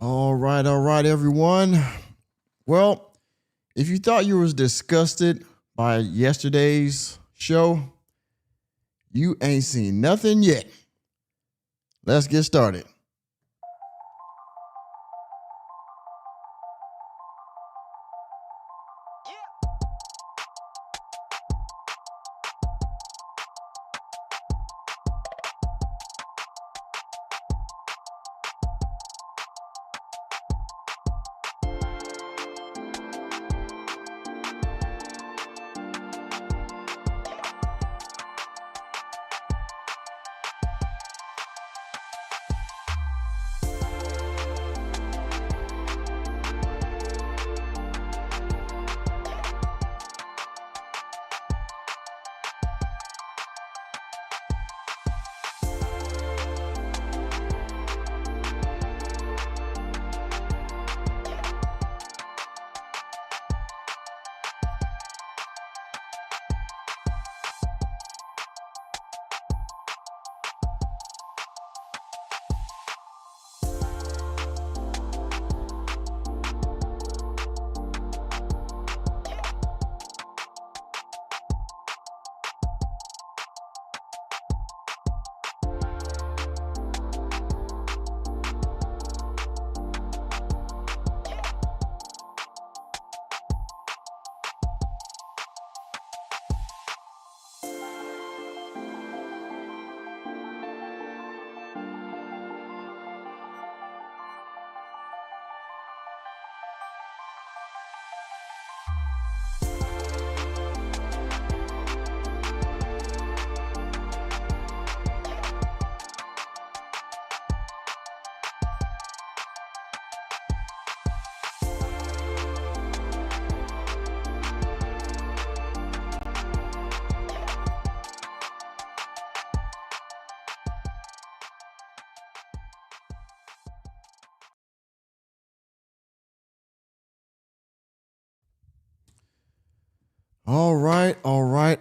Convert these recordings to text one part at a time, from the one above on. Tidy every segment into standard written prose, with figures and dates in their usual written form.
All right, everyone. Well, if you thought you was disgusted by yesterday's show, you ain't seen nothing yet. Let's get started.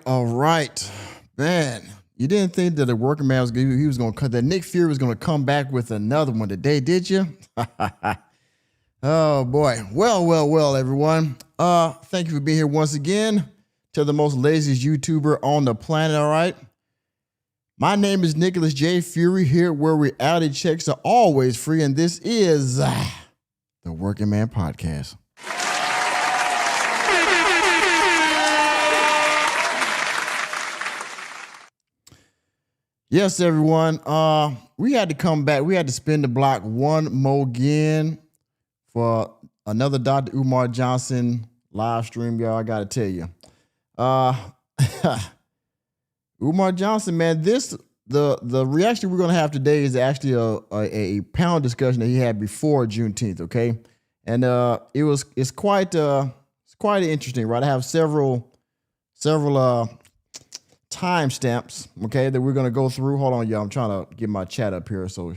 All right. Man, you didn't think that the working man was going to cut that Nick Fury was going to come back with another one today, did you? Oh boy. Well, everyone. Thank you for being here once again to the most laziest YouTuber on the planet, all right? My name is Nicholas J. Fury, here where reality checks are always free, and this is the Working Man Podcast. Yes, everyone. We had to come back. We had to spin the block one more again for another Dr. Umar Johnson live stream, y'all. I gotta tell you, Umar Johnson, man. The reaction we're gonna have today is actually a panel discussion that he had before Juneteenth. Okay, and it's quite interesting, right? I have several timestamps, okay, that we're going to go through. Hold on, y'all. I'm trying to get my chat up here, so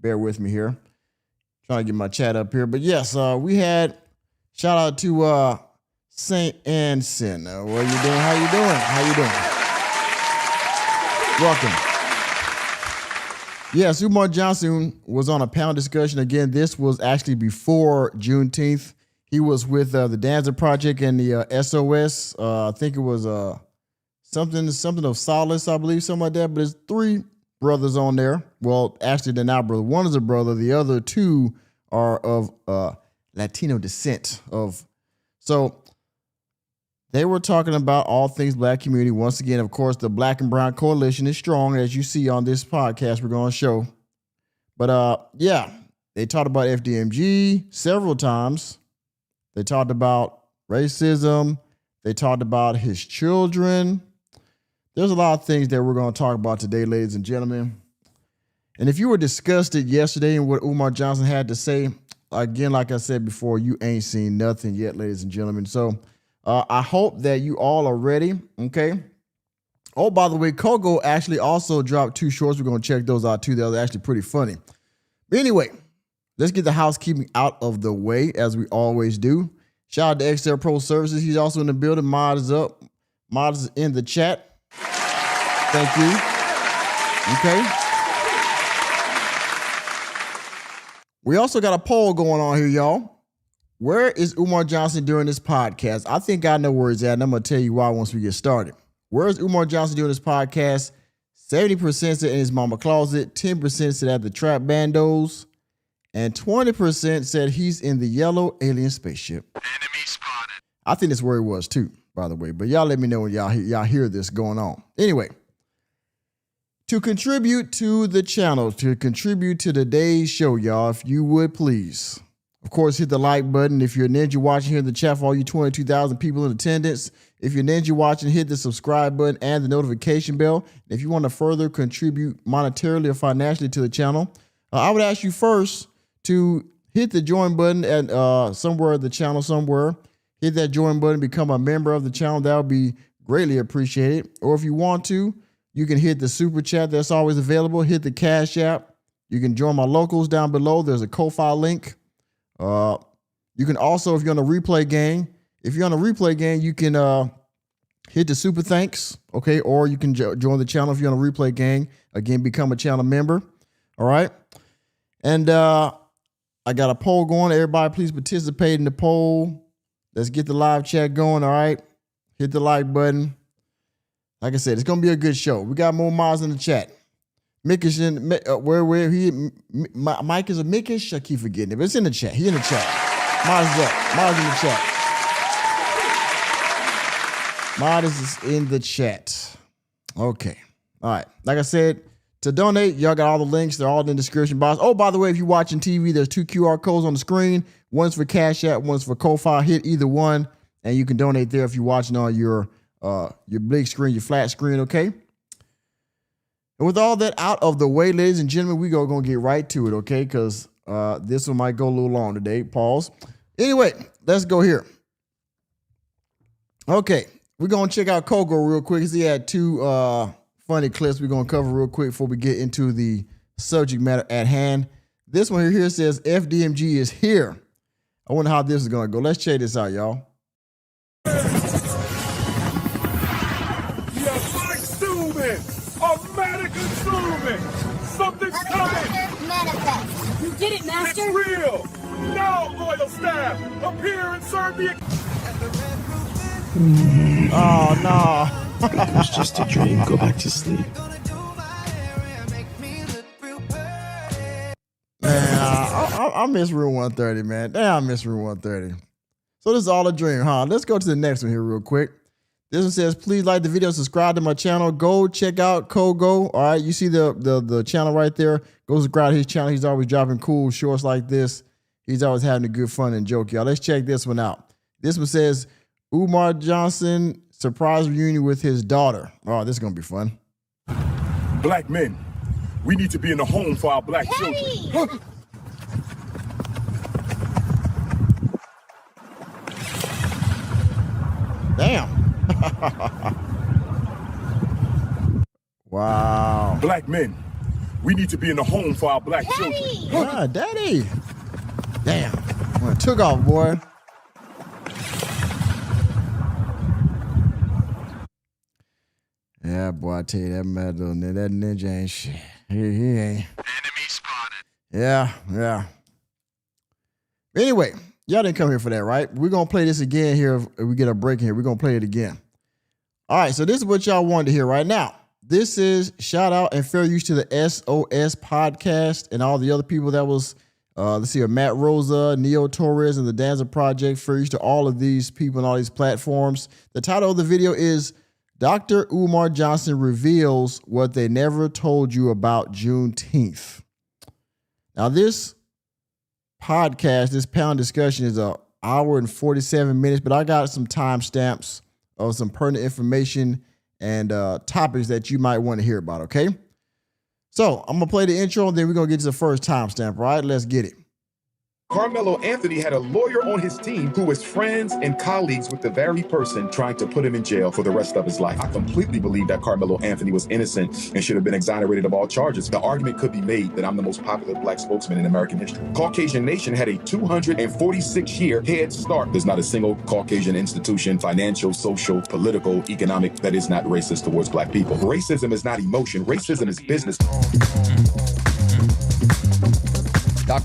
bear with me here. Trying to get my chat up here. But yes, we had shout out to St. Anson. What are you doing? How you doing? Welcome. Yes, Umar Johnson was on a panel discussion. Again, this was actually before Juneteenth. He was with the Danza Project and the SOS. I think it was something of solace, I believe, something like that. But there's three brothers on there. Well, actually, they're not brothers. One is a brother. The other two are of Latino descent. So they were talking about all things Black community. Once again, of course, the Black and Brown Coalition is strong, as you see on this podcast we're going to show. But yeah, they talked about FDMG several times. They talked about racism. They talked about his children. There's a lot of things that we're going to talk about today, ladies and gentlemen. And if you were disgusted yesterday in what Umar Johnson had to say, again, like I said before, you ain't seen nothing yet, ladies and gentlemen. So I hope that you all are ready, okay? Oh, by the way, Cogo actually also dropped 2 shorts. We're going to check those out, too. They're actually pretty funny. But anyway, let's get the housekeeping out of the way, as we always do. Shout out to XL Pro Services. He's also in the building. Mod is up. Mod is in the chat. Thank you. Okay. We also got a poll going on here, y'all. Where is Umar Johnson during this podcast? I think I know where he's at, and I'm going to tell you why once we get started. Where is Umar Johnson doing this podcast? 70% said in his mama closet, 10% said at the trap bandos, and 20% said he's in the yellow alien spaceship. Enemy spotted. I think that's where he was too, by the way. But y'all let me know when y'all hear this going on. Anyway, to contribute to the channel, to contribute to today's show, y'all, if you would please, of course, hit the like button. If you're a ninja watching here in the chat for all you 22,000 people in attendance, if you're ninja watching, hit the subscribe button and the notification bell. If you want to further contribute monetarily or financially to the channel, I would ask you first to hit the join button at somewhere in the channel somewhere. Hit that join button, become a member of the channel. That would be greatly appreciated. Or if you want to, you can hit the super chat that's always available. Hit the Cash App. You can join my locals down below. There's a Ko-Fi link. You can also, if you're on a replay gang, you can hit the super thanks, okay? Or you can join the channel if you're on a replay gang. Again, become a channel member, all right? And I got a poll going. Everybody, please participate in the poll. Let's get the live chat going, all right? Hit the like button. Like I said, it's going to be a good show. We got more mods in the chat. Mick is in, where he, Mike is a Mickish. I keep forgetting it, but it's in the chat. He in the chat. Mod's up. Mod's in the chat. Mod is in the chat. Okay. All right. Like I said, to donate, y'all got all the links. They're all in the description box. Oh, by the way, if you're watching TV, there's 2 QR codes on the screen. One's for Cash App, one's for Ko-Fi. Hit either one, and you can donate there if you're watching on your big screen, your flat screen, okay? And with all that out of the way, ladies and gentlemen, we gonna get right to it, okay? Because this one might go a little long today. Pause. Anyway, let's go here. Okay, we're gonna check out Cogo real quick. He had 2 funny clips we're gonna cover real quick before we get into the subject matter at hand. This one here says FDMG is here. I wonder how this is gonna go. Let's check this out, y'all. Something's coming! Manifest. You did it, Master! It's real! Now, loyal staff, appear and serve the... Oh, no. It was just a dream. Go back to sleep. Man, I miss Room 130, man. Damn, I miss Room 130. So this is all a dream, huh? Let's go to the next one here real quick. This one says, please like the video, subscribe to my channel. Go check out Cogo. All right, you see the channel right there. Go subscribe to his channel. He's always dropping cool shorts like this. He's always having a good fun and joke, y'all. Let's check this one out. This one says, Umar Johnson surprise reunion with his daughter. Oh, this is going to be fun. Black men, we need to be in the home for our black children. Damn. Wow. Black men, we need to be in the home for our black children. Ah, Daddy. Damn. Well, it took off, boy. Yeah, boy, I tell you, that ninja ain't shit. He ain't. Enemy spotted. Yeah. Anyway, y'all didn't come here for that, right? We're going to play this again here. If we get a break here, we're going to play it again. All right, so this is what y'all wanted to hear right now. This is shout out and fair use to the SOS podcast and all the other people that was, let's see, Matt Rosa, Neo Torres, and the Danza Project. Fair use to all of these people and all these platforms. The title of the video is Dr. Umar Johnson reveals what they never told you about Juneteenth. Now, this podcast, this panel discussion is an hour and 47 minutes, but I got some timestamps of some pertinent information and topics that you might want to hear about, okay? So I'm going to play the intro, and then we're going to get to the first timestamp, all right? Let's get it. Carmelo Anthony had a lawyer on his team who was friends and colleagues with the very person trying to put him in jail for the rest of his life. I completely believe that Carmelo Anthony was innocent and should have been exonerated of all charges. The argument could be made that I'm the most popular black spokesman in American history. Caucasian Nation had a 246-year head start. There's not a single Caucasian institution, financial, social, political, economic, that is not racist towards black people. Racism is not emotion. Racism is business.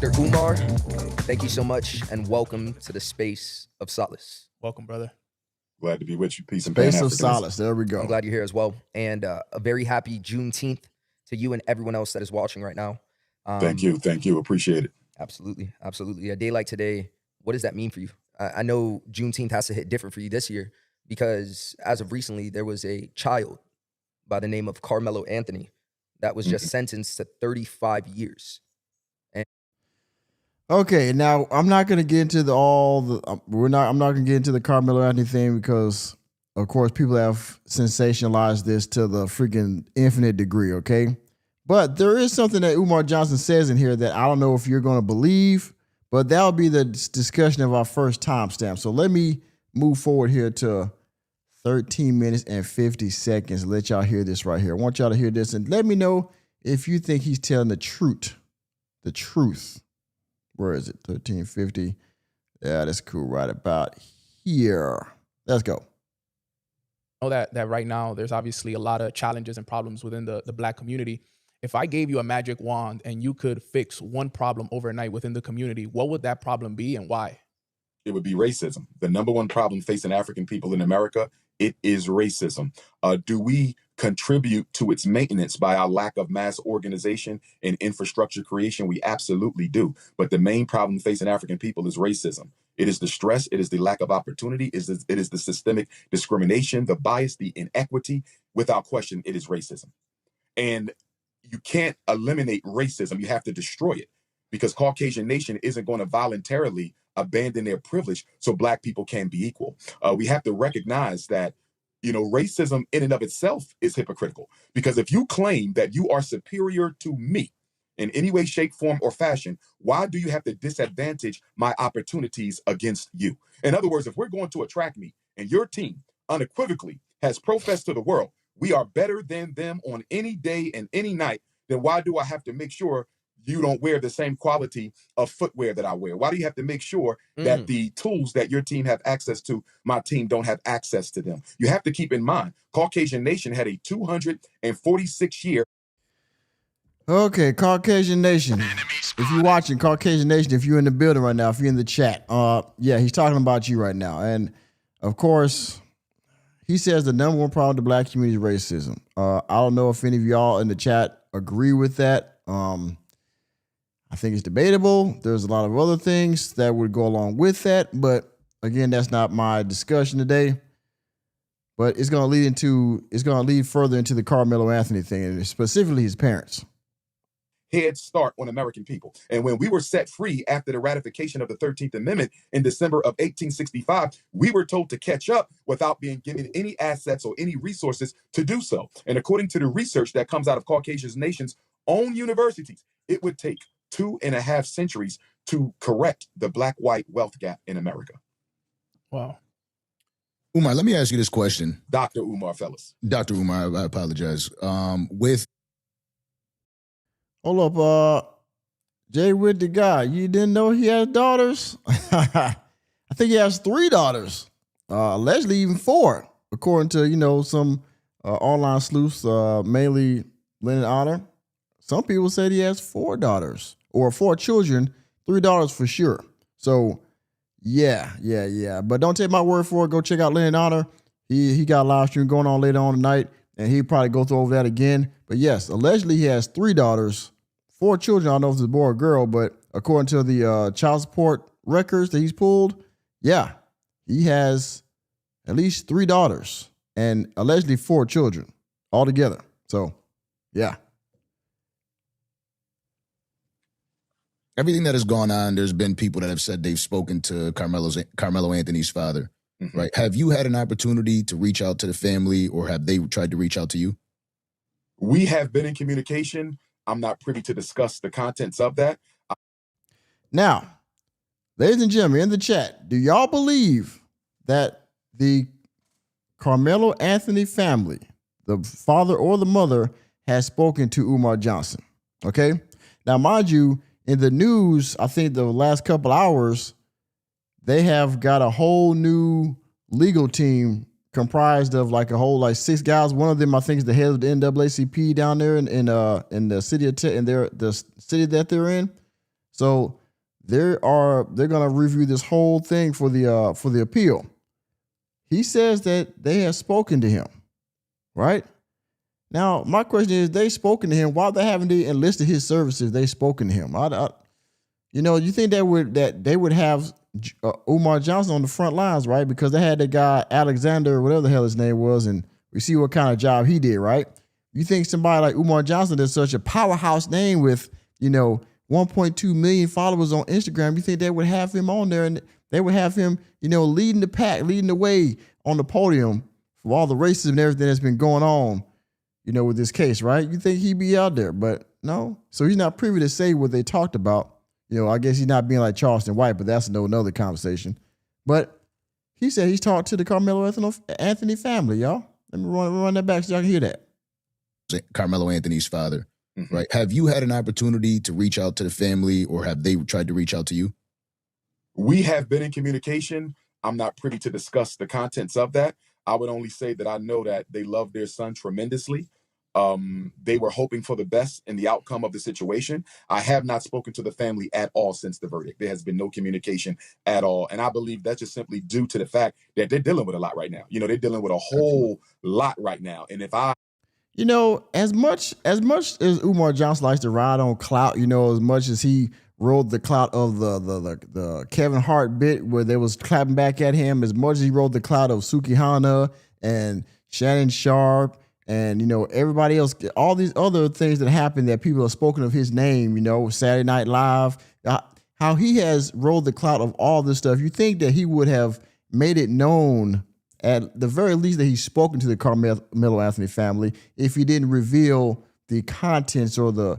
Dr. Umar, thank you so much, and welcome to the Space of Solace. Welcome, brother. Glad to be with you. Peace and Space of Pan-Africanism. Solace. There we go. I'm glad you're here as well. And a very happy Juneteenth to you and everyone else that is watching right now. Thank you. Thank you. Appreciate it. Absolutely. Absolutely. A day like today, what does that mean for you? I know Juneteenth has to hit different for you this year because as of recently, there was a child by the name of Carmelo Anthony that was just sentenced to 35 years. Okay, now I'm not going to get into I'm not going to get into the Carmelo Anthony thing because, of course, people have sensationalized this to the freaking infinite degree. Okay, but there is something that Umar Johnson says in here that I don't know if you're going to believe, but that'll be the discussion of our first timestamp. So let me move forward here to 13 minutes and 50 seconds. Let y'all hear this right here. I want y'all to hear this and let me know if you think he's telling the truth. The truth. Where is it? 1350. Yeah, that's cool. Right about here. Let's go. I know that right now there's obviously a lot of challenges and problems within the Black community. If I gave you a magic wand and you could fix one problem overnight within the community, what would that problem be and why? It would be racism. The number one problem facing African people in America, it is racism. Do we contribute to its maintenance by our lack of mass organization and infrastructure creation? We absolutely do. But the main problem facing African people is racism. It is the stress. It is the lack of opportunity. It is the systemic discrimination, the bias, the inequity. Without question, it is racism. And you can't eliminate racism. You have to destroy it because Caucasian nation isn't going to voluntarily abandon their privilege so Black people can be equal. We have to recognize that, racism in and of itself is hypocritical because if you claim that you are superior to me in any way, shape, form, or fashion, why do you have to disadvantage my opportunities against you? In other words, if we're going to a track meet and your team unequivocally has professed to the world, we are better than them on any day and any night, then why do I have to make sure you don't wear the same quality of footwear that I wear? Why do you have to make sure that the tools that your team have access to, my team don't have access to them? You have to keep in mind, Caucasian Nation had a 246-year. Okay, Caucasian Nation. If you're watching Caucasian Nation, if you're in the building right now, if you're in the chat, yeah, he's talking about you right now. And of course, he says the number one problem with the Black community is racism. I don't know if any of y'all in the chat agree with that. I think it's debatable. There's a lot of other things that would go along with that. But again, that's not my discussion today. But it's going to lead further into the Carmelo Anthony thing, and specifically his parents. Head start on American people. And when we were set free after the ratification of the 13th Amendment in December of 1865, we were told to catch up without being given any assets or any resources to do so. And according to the research that comes out of Caucasian nation's own universities, it would take 2.5 centuries to correct the Black-white wealth gap in America. Wow. Umar, let me ask you this question. Dr. Umar, fellas. Dr. Umar, I apologize. Hold up, Jay with the guy. You didn't know he has daughters? I think he has 3 daughters. Allegedly even 4, according to, some online sleuths, mainly Lennon Honor. Some people said he has 4 daughters or 4 children, 3 daughters for sure. So, yeah. But don't take my word for it. Go check out Lennon Honor. He got a live stream going on later on tonight, and he'll probably go through over that again. But yes, allegedly he has 3 daughters, 4 children. I don't know if it's a boy or girl, but according to the child support records that he's pulled, yeah, he has at least 3 daughters and allegedly 4 children altogether. So, yeah. Everything that has gone on, there's been people that have said they've spoken to Carmelo Anthony's father, right? Have you had an opportunity to reach out to the family, or have they tried to reach out to you? We have been in communication. I'm not privy to discuss the contents of that. Now, ladies and gentlemen, in the chat, do y'all believe that the Carmelo Anthony family, the father or the mother, has spoken to Umar Johnson? Okay? Now, mind you, in the news, I think the last couple hours, they have got a whole new legal team comprised of like 6 guys. One of them, I think, is the head of the NAACP down there in the city of the city that they're in. So they're gonna review this whole thing for the appeal. He says that they have spoken to him, right? Now, my question is, they spoken to him. Why they haven't they enlisted his services? They spoken to him. You think that they would have Umar Johnson on the front lines, right? Because they had that guy Alexander, whatever the hell his name was, and we see what kind of job he did, right? You think somebody like Umar Johnson is such a powerhouse name with 1.2 million followers on Instagram? You think they would have him on there and they would have him, leading the pack, leading the way on the podium for all the racism and everything that's been going on, with this case, right? You think he'd be out there, but no. So he's not privy to say what they talked about. I guess he's not being like Charleston White, but that's another conversation. But he said he's talked to the Carmelo Anthony family, y'all. Let me run that back so y'all can hear that. Carmelo Anthony's father, right? Have you had an opportunity to reach out to the family, or have they tried to reach out to you? We have been in communication. I'm not privy to discuss the contents of that. I would only say that I know that they love their son tremendously. They were hoping for the best in the outcome of the situation. I have not spoken to the family at all since the verdict. There has been no communication at all. And I believe that's just simply due to the fact that they're dealing with a lot right now. They're dealing with a whole lot right now. And as much as Umar Johnson likes to ride on clout, as much as he rode the clout of the Kevin Hart bit where they was clapping back at him, as much as he rode the clout of Suki Hana and Shannon Sharp and, everybody else, all these other things that happened that people have spoken of his name, Saturday Night Live, how he has rode the clout of all this stuff. You think that he would have made it known at the very least that he's spoken to the Carmelo Anthony family if he didn't reveal the contents or the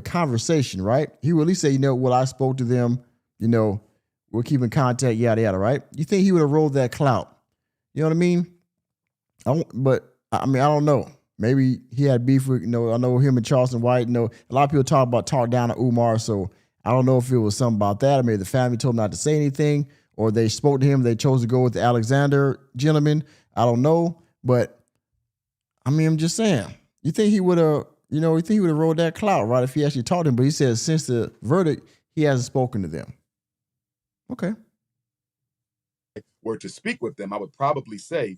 conversation, right? He would at least say, I spoke to them, we'll keep in contact, yada, yada, right? You think he would have rolled that clout? You know what I mean? I don't know. Maybe he had beef with, I know him and Charleston White, a lot of people talk down to Umar, so I don't know if it was something about that, or maybe the family told him not to say anything, or they spoke to him, they chose to go with the Alexander gentleman. I don't know, but I'm just saying, you think he would have, rolled that clout, right, if he actually talked to him, but he said since the verdict, he hasn't spoken to them. Okay. Were to speak with them, I would probably say,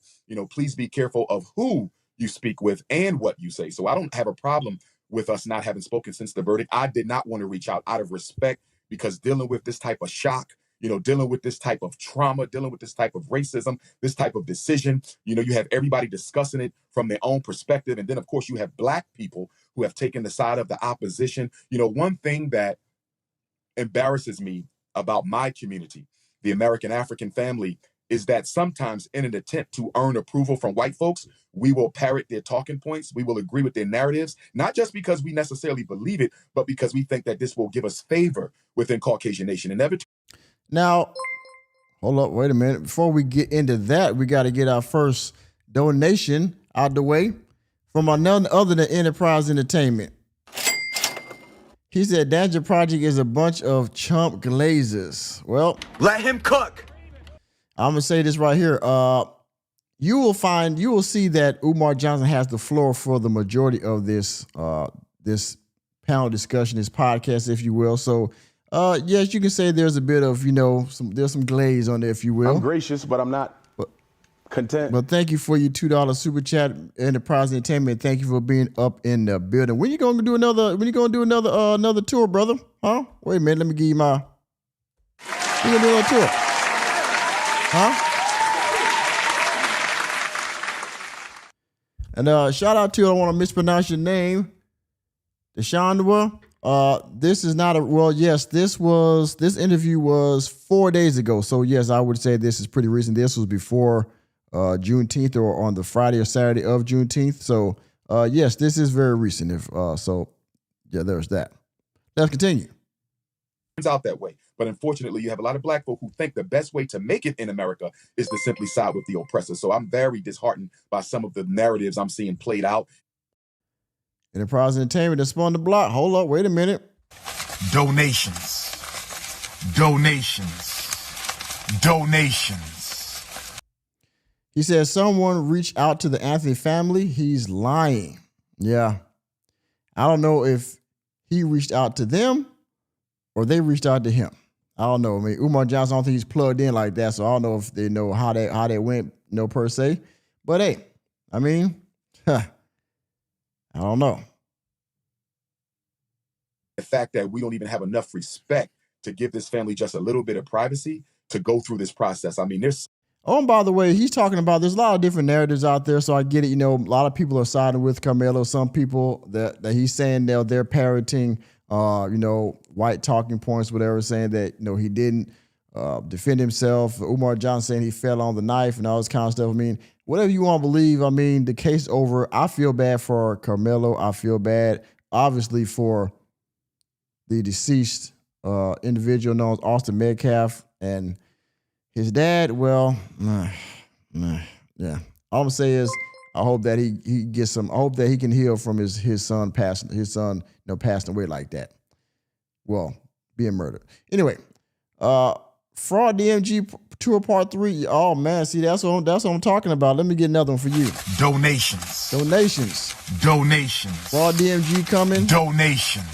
please be careful of who you speak with and what you say. So I don't have a problem with us not having spoken since the verdict. I did not want to reach out out of respect, because dealing with this type of shock, dealing with this type of trauma, dealing with this type of racism, this type of decision, you have everybody discussing it from their own perspective. And then, of course, you have Black people who have taken the side of the opposition. One thing that embarrasses me about my community, the American African family, is that sometimes in an attempt to earn approval from white folks, we will parrot their talking points. We will agree with their narratives, not just because we necessarily believe it, but because we think that this will give us favor within Caucasian Nation. And now, hold up, wait a minute. Before we get into that, we got to get our first donation out the way from none other than Enterprise Entertainment. He said Danger Project is a bunch of chump glazers. Well, let him cook. I'm gonna say this right here. You will see that Umar Johnson has the floor for the majority of this panel discussion, this podcast, if you will. So, yes, you can say there's a bit of there's some glaze on there, if you will. I'm gracious, but I'm not content. But thank you for your $2 super chat, Enterprise Entertainment. Thank you for being up in the building. When you gonna do another tour, brother? Huh? Wait a minute, let me give you my. You gonna do another tour? Huh? And shout out to, I don't want to mispronounce your name, Deshandwa. This is not yes, this interview was 4 days ago. So yes, I would say this is pretty recent. This was before Juneteenth, or on the Friday or Saturday of Juneteenth. So yes, this is very recent. There's that. Let's continue. It's out that way. But unfortunately, you have a lot of Black folk who think the best way to make it in America is to simply side with the oppressor. So I'm very disheartened by some of the narratives I'm seeing played out. Enterprise Entertainment has spun the block. Hold up, wait a minute. Donations. He says someone reached out to the Anthony family. He's lying. Yeah. I don't know if he reached out to them, or if he reached out to the Anthony family. He says someone reached out to the Anthony family. He's lying. Yeah. I don't know if he reached out to them, or if he reached out to the Anthony family. He's lying. Yeah. I don't know if he reached out to them, or if he reached out to the Anthony family. He's lying. Yeah. I don't know if he reached out to them, or they reached out to him. I don't know. I mean, Umar Johnson, I don't think he's plugged in like that, so I don't know if they know how they went, per se. But hey, I mean, I don't know. The fact that we don't even have enough respect to give this family just a little bit of privacy to go through this process. I mean, there's. Oh, and by the way, he's talking about there's a lot of different narratives out there, so I get it. A lot of people are siding with Carmelo. Some people that he's saying they're parroting, white talking points, whatever, saying that he didn't defend himself. Umar Johnson saying he fell on the knife and all this kind of stuff. I mean, whatever you want to believe. I mean, the case over. I feel bad for Carmelo. I feel bad, obviously, for the deceased individual known as Austin Metcalf and his dad. Well, yeah. All I'm gonna say is I hope that he gets some. I hope that he can heal from his son passing away like that. Well, being murdered. Anyway, Fraud DMG Tour Part 3. Oh man, see that's what I'm talking about. Let me get another one for you. Donations. Fraud DMG coming. Donations.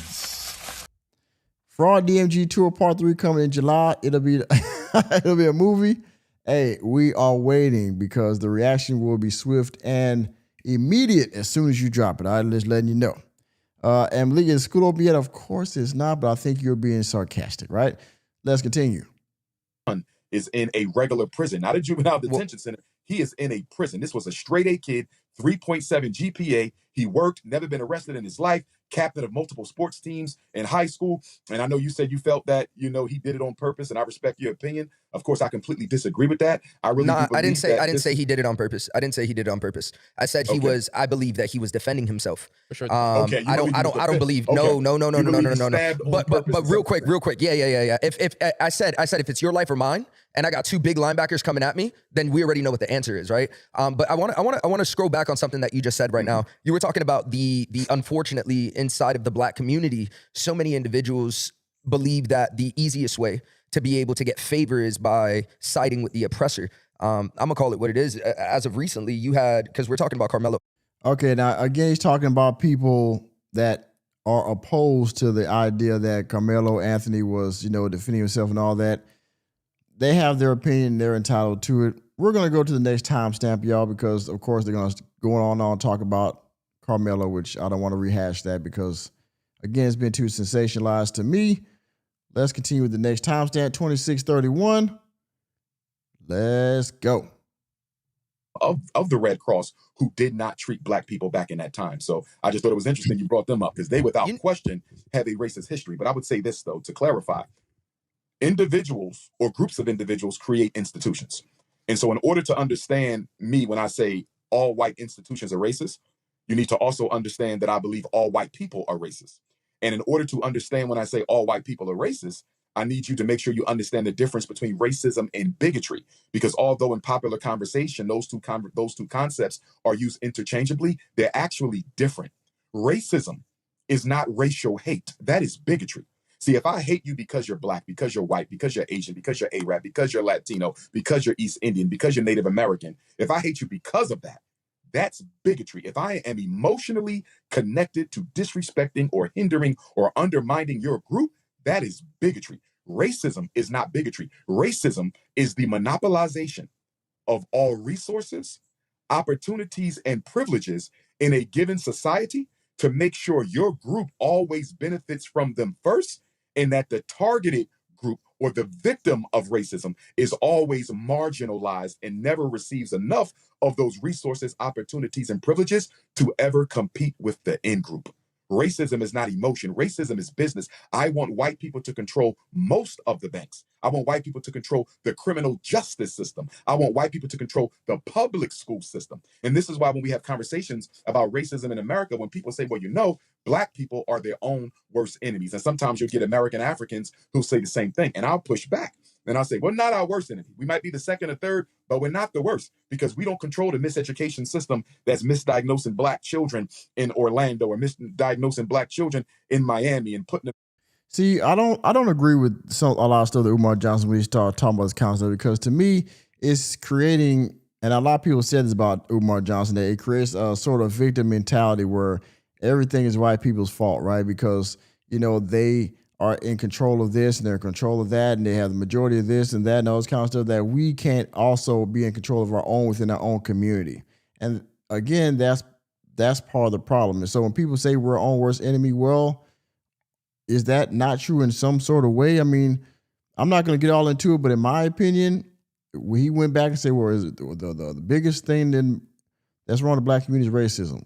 Fraud DMG Tour Part 3 coming in July. It'll be a movie. Hey, we are waiting because the reaction will be swift and immediate as soon as you drop it. I'm just letting you know. And Malik, is school open yet? Of course it's not, but I think you're being sarcastic, right? Let's continue. Is in a regular prison, not a juvenile detention center. He is in a prison. This was a straight A kid, 3.7 GPA. He worked, never been arrested in his life, captain of multiple sports teams in high school. And I know you said you felt that, he did it on purpose, and I respect your opinion. Of course, I completely disagree with that. I didn't say he did it on purpose. I didn't say he did it on purpose. I said I believe that he was defending himself. For sure. Okay, I don't believe. No. But real quick. Yeah. If I said if it's your life or mine, and I got two big linebackers coming at me, then we already know what the answer is, right? But I want to scroll back on something that you just said right now. You were talking about the unfortunately inside of the black community, so many individuals believe that the easiest way to be able to get favor is by siding with the oppressor. I'm gonna call it what it is. As of recently, you had, because we're talking about Carmelo. Okay, now again, he's talking about people that are opposed to the idea that Carmelo Anthony was, defending himself and all that. They have their opinion. They're entitled to it. We're going to go to the next timestamp, y'all, because, of course, they're going to go on and talk about Carmelo, which I don't want to rehash that because, again, it's been too sensationalized to me. Let's continue with the next timestamp, 2631. Let's go. Of the Red Cross who did not treat black people back in that time. So I just thought it was interesting you brought them up because they, without question, have a racist history. But I would say this, though, to clarify. Individuals or groups of individuals create institutions. And so in order to understand me when I say all white institutions are racist, you need to also understand that I believe all white people are racist. And in order to understand when I say all white people are racist, I need you to make sure you understand the difference between racism and bigotry. Because although in popular conversation, those two concepts are used interchangeably, they're actually different. Racism is not racial hate. That is bigotry. See, if I hate you because you're black, because you're white, because you're Asian, because you're Arab, because you're Latino, because you're East Indian, because you're Native American, if I hate you because of that, that's bigotry. If I am emotionally connected to disrespecting or hindering or undermining your group, that is bigotry. Racism is not bigotry. Racism is the monopolization of all resources, opportunities, and privileges in a given society to make sure your group always benefits from them first, and that the targeted group or the victim of racism is always marginalized and never receives enough of those resources, opportunities, and privileges to ever compete with the in group. Racism is not emotion. Racism is business. I want white people to control most of the banks. I want white people to control the criminal justice system. I want white people to control the public school system. And this is why when we have conversations about racism in America, when people say, well, black people are their own worst enemies. And sometimes you'll get American Africans who say the same thing. And I'll push back. And I'll say, we're not our worst enemy. We might be the second or third, but we're not the worst because we don't control the miseducation system that's misdiagnosing black children in Orlando or misdiagnosing black children in Miami and putting them. See, I don't agree with a lot of stuff that Umar Johnson when he started talking about this kind of stuff because to me, it's creating, and a lot of people said this about Umar Johnson, that it creates a sort of victim mentality where everything is white people's fault, right? Because, they are in control of this and they're in control of that and they have the majority of this and that and all this kind of stuff, that we can't also be in control of our own within our own community. And again, that's part of the problem. And so when people say we're our own worst enemy, well, is that not true in some sort of way? I mean, I'm not going to get all into it, but in my opinion, when he went back and said, well, is it the biggest thing that's wrong with the black community is racism.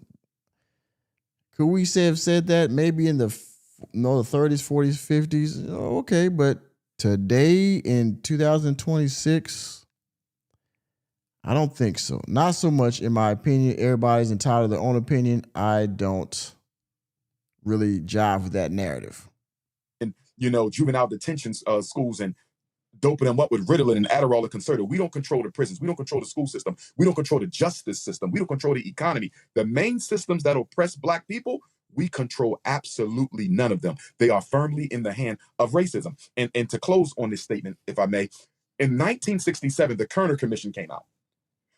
Could we have said that maybe in the 30s, 40s, 50s? Okay, but today in 2026, I don't think so. Not so much in my opinion. Everybody's entitled to their own opinion. I don't really jive with that narrative. And, juvenile detention schools and doping them up with Ritalin and Adderall and Concerta. We don't control the prisons. We don't control the school system. We don't control the justice system. We don't control the economy. The main systems that oppress black people, we control absolutely none of them. They are firmly in the hand of racism. And to close on this statement, if I may, in 1967, the Kerner Commission came out.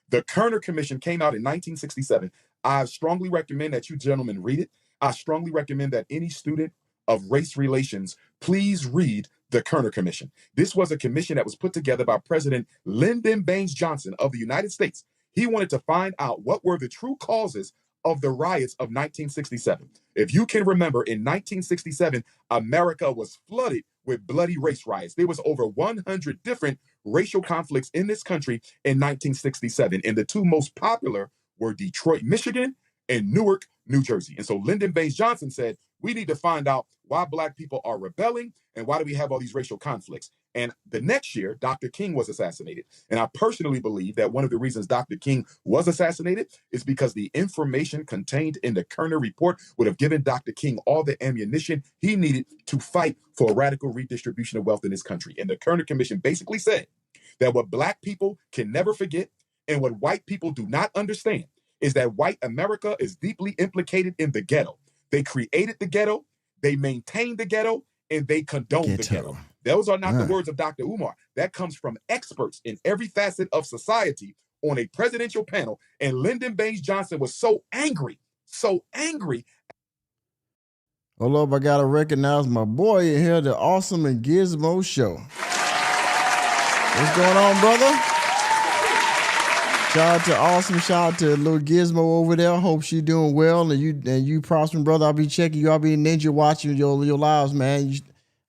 The Kerner Commission came out in 1967. I strongly recommend that you gentlemen read it. I strongly recommend that any student of race relations, please read the Kerner Commission. This was a commission that was put together by President Lyndon Baines Johnson of the United States. He wanted to find out what were the true causes of the riots of 1967. If you can remember, in 1967, America was flooded with bloody race riots. There was over 100 different racial conflicts in this country in 1967. And the two most popular were Detroit, Michigan, and Newark, New Jersey. And so Lyndon Baines Johnson said, we need to find out why black people are rebelling and why do we have all these racial conflicts. And the next year, Dr. King was assassinated. And I personally believe that one of the reasons Dr. King was assassinated is because the information contained in the Kerner report would have given Dr. King all the ammunition he needed to fight for a radical redistribution of wealth in this country. And the Kerner Commission basically said that what black people can never forget and what white people do not understand is that white America is deeply implicated in the ghetto. They created the ghetto, they maintained the ghetto, and they condoned the ghetto. Those are not the words of Dr. Umar. That comes from experts in every facet of society on a presidential panel. And Lyndon Baines Johnson was so angry. Hold up, I gotta recognize my boy in here, the Awesome and Gizmo Show. What's going on, brother? Shout out to Awesome, shout out to little Gizmo over there. Hope she's doing well, and you prospering, brother. I'll be checking you. I'll be ninja watching your lives, man.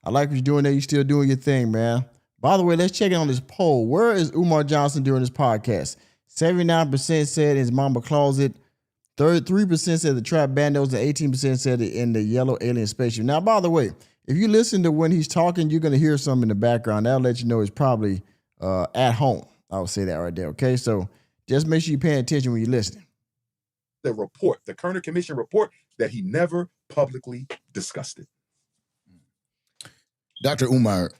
I like what you're doing there. You still doing your thing, man. By the way, let's check in on this poll. Where is Umar Johnson during this podcast? 79% said his mama closet. 3% said the trap bandos, and 18% said it in the yellow alien spaceship. Now, by the way, if you listen to when he's talking, you're going to hear something in the background. That'll let you know he's probably at home. I would say that right there, okay? So just make sure you're paying attention when you're listening. The Kerner Commission report, that he never publicly discussed it. Dr. Umar,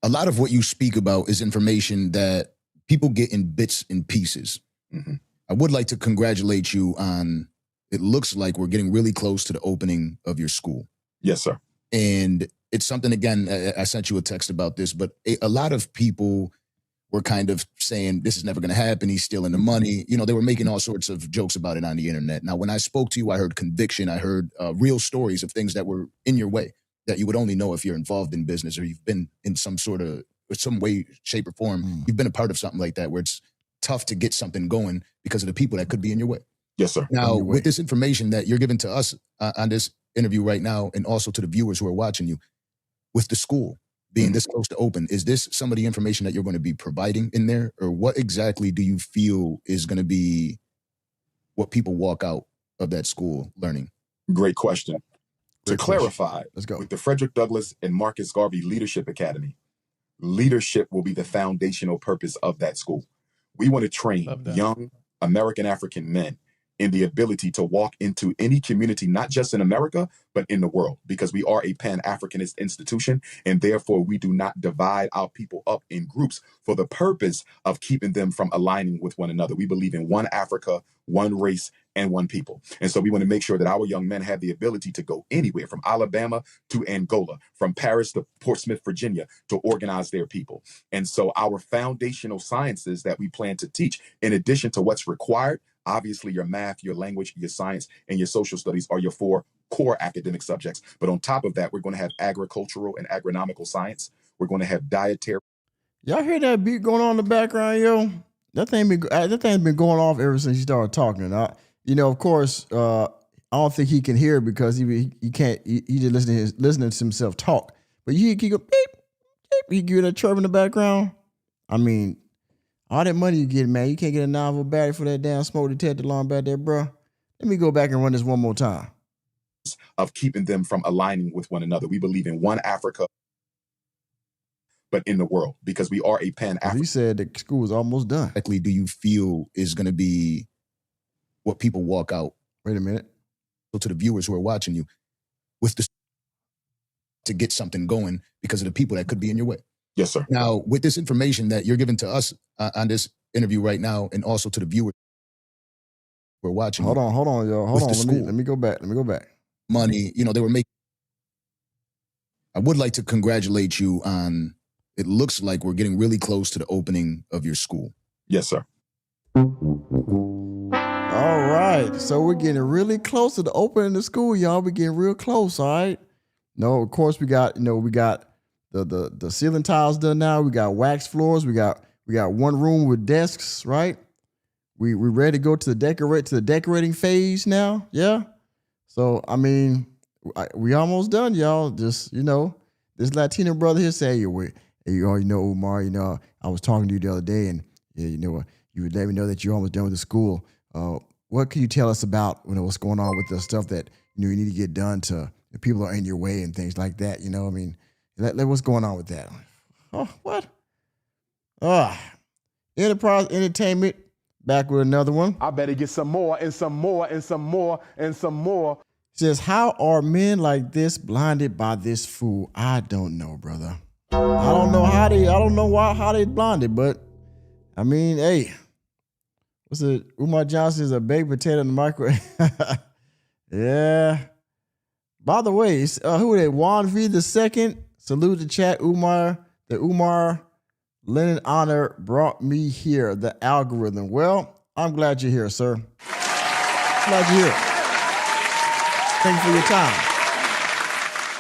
a lot of what you speak about is information that people get in bits and pieces. Mm-hmm. I would like to congratulate you on, it looks like we're getting really close to the opening of your school. Yes, sir. And it's something, again, I sent you a text about this, but a lot of people were kind of saying, this is never going to happen. He's stealing the money. They were making all sorts of jokes about it on the internet. Now, when I spoke to you, I heard conviction. I heard real stories of things that were in your way that you would only know if you're involved in business or you've been in some way, shape, or form. You've been a part of something like that where it's tough to get something going because of the people that could be in your way. Yes, sir. Now, with this information that you're giving to us on this interview right now, and also to the viewers who are watching you, with the school being this close to open, is this some of the information that you're going to be providing in there? Or what exactly do you feel is going to be what people walk out of that school learning? Great question. To clarify, let's go. With the Frederick Douglass and Marcus Garvey Leadership Academy, leadership will be the foundational purpose of that school. We want to train young American African men in the ability to walk into any community, not just in America, but in the world, because we are a Pan-Africanist institution, and therefore we do not divide our people up in groups for the purpose of keeping them from aligning with one another. We believe in one Africa, one race, and one people. And so we want to make sure that our young men have the ability to go anywhere from Alabama to Angola, from Paris to Portsmouth, Virginia, to organize their people. And so our foundational sciences that we plan to teach, in addition to what's required, obviously your math, your language, your science, and your social studies are your four core academic subjects. But on top of that, we're going to have agricultural and agronomical science. We're going to have dietary. Y'all hear that beat going on in the background, yo? That thing's been going off ever since he started talking. Of course, I don't think he can hear it because he can't. He just listening to himself talk. But he go beep, beep. He give that chirp in the background. I mean, all that money you get, man, you can't get a 9-volt battery for that damn smoke detector alarm back there, bro. Let me go back and run this one more time. Of keeping them from aligning with one another. We believe in one Africa, but in the world, because we are a pan-African. He said the school is almost done. Exactly, do you feel is going to be what people walk out? Wait a minute. So to the viewers who are watching you, with the to get something going because of the people that could be in your way. Yes, sir. Now, with this information that you're giving to us on this interview right now, and also to the viewers who are watching. Hold on, y'all. Hold on. Let me go back. Money, they were making. I would like to congratulate you on. It looks like we're getting really close to the opening of your school. Yes, sir. All right. So we're getting really close to the opening of the school, y'all. We're getting real close, all right? No, of course we got the ceiling tiles done now. We got wax floors. We got one room with desks, right? We ready to go to the decorating phase now, yeah? So, I mean, we almost done, y'all. Just, this Latino brother here say, Umar, I was talking to you the other day, and you would let me know that you're almost done with the school. What can you tell us about what's going on with the stuff that you need to get done to the people are in your way and things like that? What's going on with that? Oh, what? Enterprise Entertainment back with another one. I better get some more and some more and some more and some more. Says, how are men like this blinded by this fool? I don't know, brother. I don't know how they blinded, but I mean, hey, what's it? Umar Johnson is a baked potato in the microwave. Yeah. By the way, who are they? Juan V the second. Salute the chat, Umar. The Umar Lennon honor brought me here. The algorithm. Well, I'm glad you're here, sir. Glad you're here. Thank you for your time.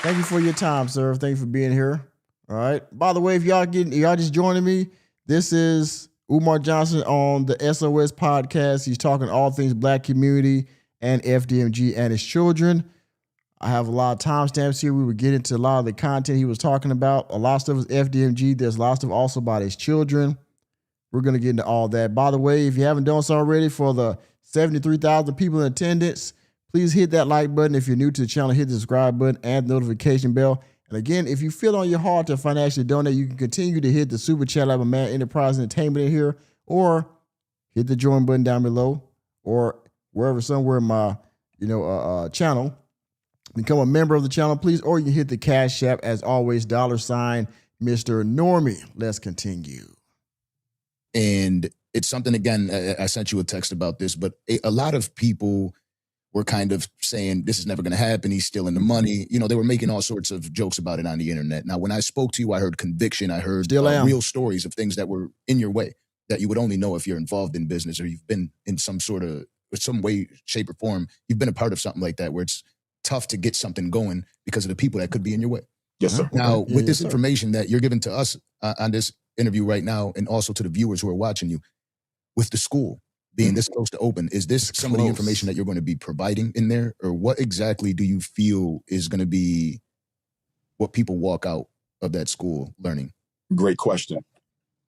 Thank you for your time, sir. Thank you for being here. All right. By the way, if y'all just joining me, this is Umar Johnson on the SOS podcast. He's talking all things Black community and FDMG and his children. I have a lot of timestamps here. We would get into a lot of the content he was talking about. A lot of stuff is FDMG. There's a lot of stuff also about his children. We're going to get into all that. By the way, if you haven't done so already, for the 73,000 people in attendance, please hit that like button. If you're new to the channel, hit the subscribe button and the notification bell. And again, if you feel on your heart to financially donate, you can continue to hit the super chat like my man Enterprise Entertainment in here, or hit the join button down below, or wherever somewhere in my channel. Become a member of the channel, please, or you can hit the Cash App, as always, $, Mr. Normie. Let's continue. And it's something, again, I sent you a text about this, but a lot of people were kind of saying, this is never going to happen. He's stealing the money. They were making all sorts of jokes about it on the internet. Now, when I spoke to you, I heard conviction. I heard real stories of things that were in your way that you would only know if you're involved in business or you've been in some way, shape, or form. You've been a part of something like that where it's tough to get something going because of the people that could be in your way. Yes, sir. Now, with this information that you're giving to us on this interview right now, and also to the viewers who are watching you, with the school being this close to open, is this some of the information that you're going to be providing in there? Or what exactly do you feel is going to be what people walk out of that school learning? Great question.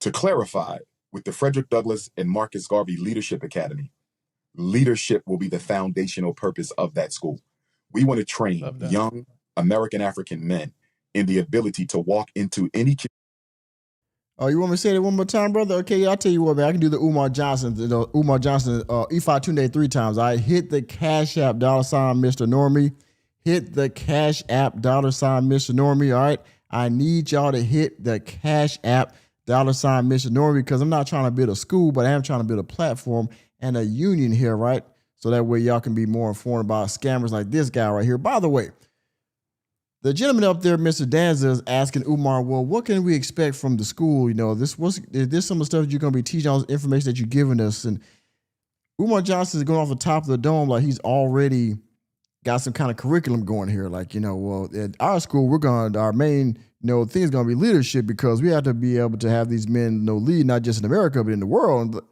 To clarify, with the Frederick Douglass and Marcus Garvey Leadership Academy, leadership will be the foundational purpose of that school. We want to train young American African men in the ability to walk into any. Oh, you want me to say that one more time, brother? Okay, I'll tell you what, man. I can do the Umar Johnson, Ifa Tunde 3 times. I hit the Cash App, $, Mr. Normie. Hit the Cash App, $, Mr. Normie. All right. I need y'all to hit the Cash App, $, Mr. Normie, because I'm not trying to build a school, but I am trying to build a platform and a union here, right? So that way y'all can be more informed about scammers like this guy right here. By the way, the gentleman up there, Mr. Danza, is asking Umar, well, what can we expect from the school? Is this some of the stuff you're going to be teaching, all this information that you're giving us? And Umar Johnson is going off the top of the dome like he's already got some kind of curriculum going here. Like, well, at our school, our main, thing is going to be leadership because we have to be able to have these men, lead, not just in America, but in the world.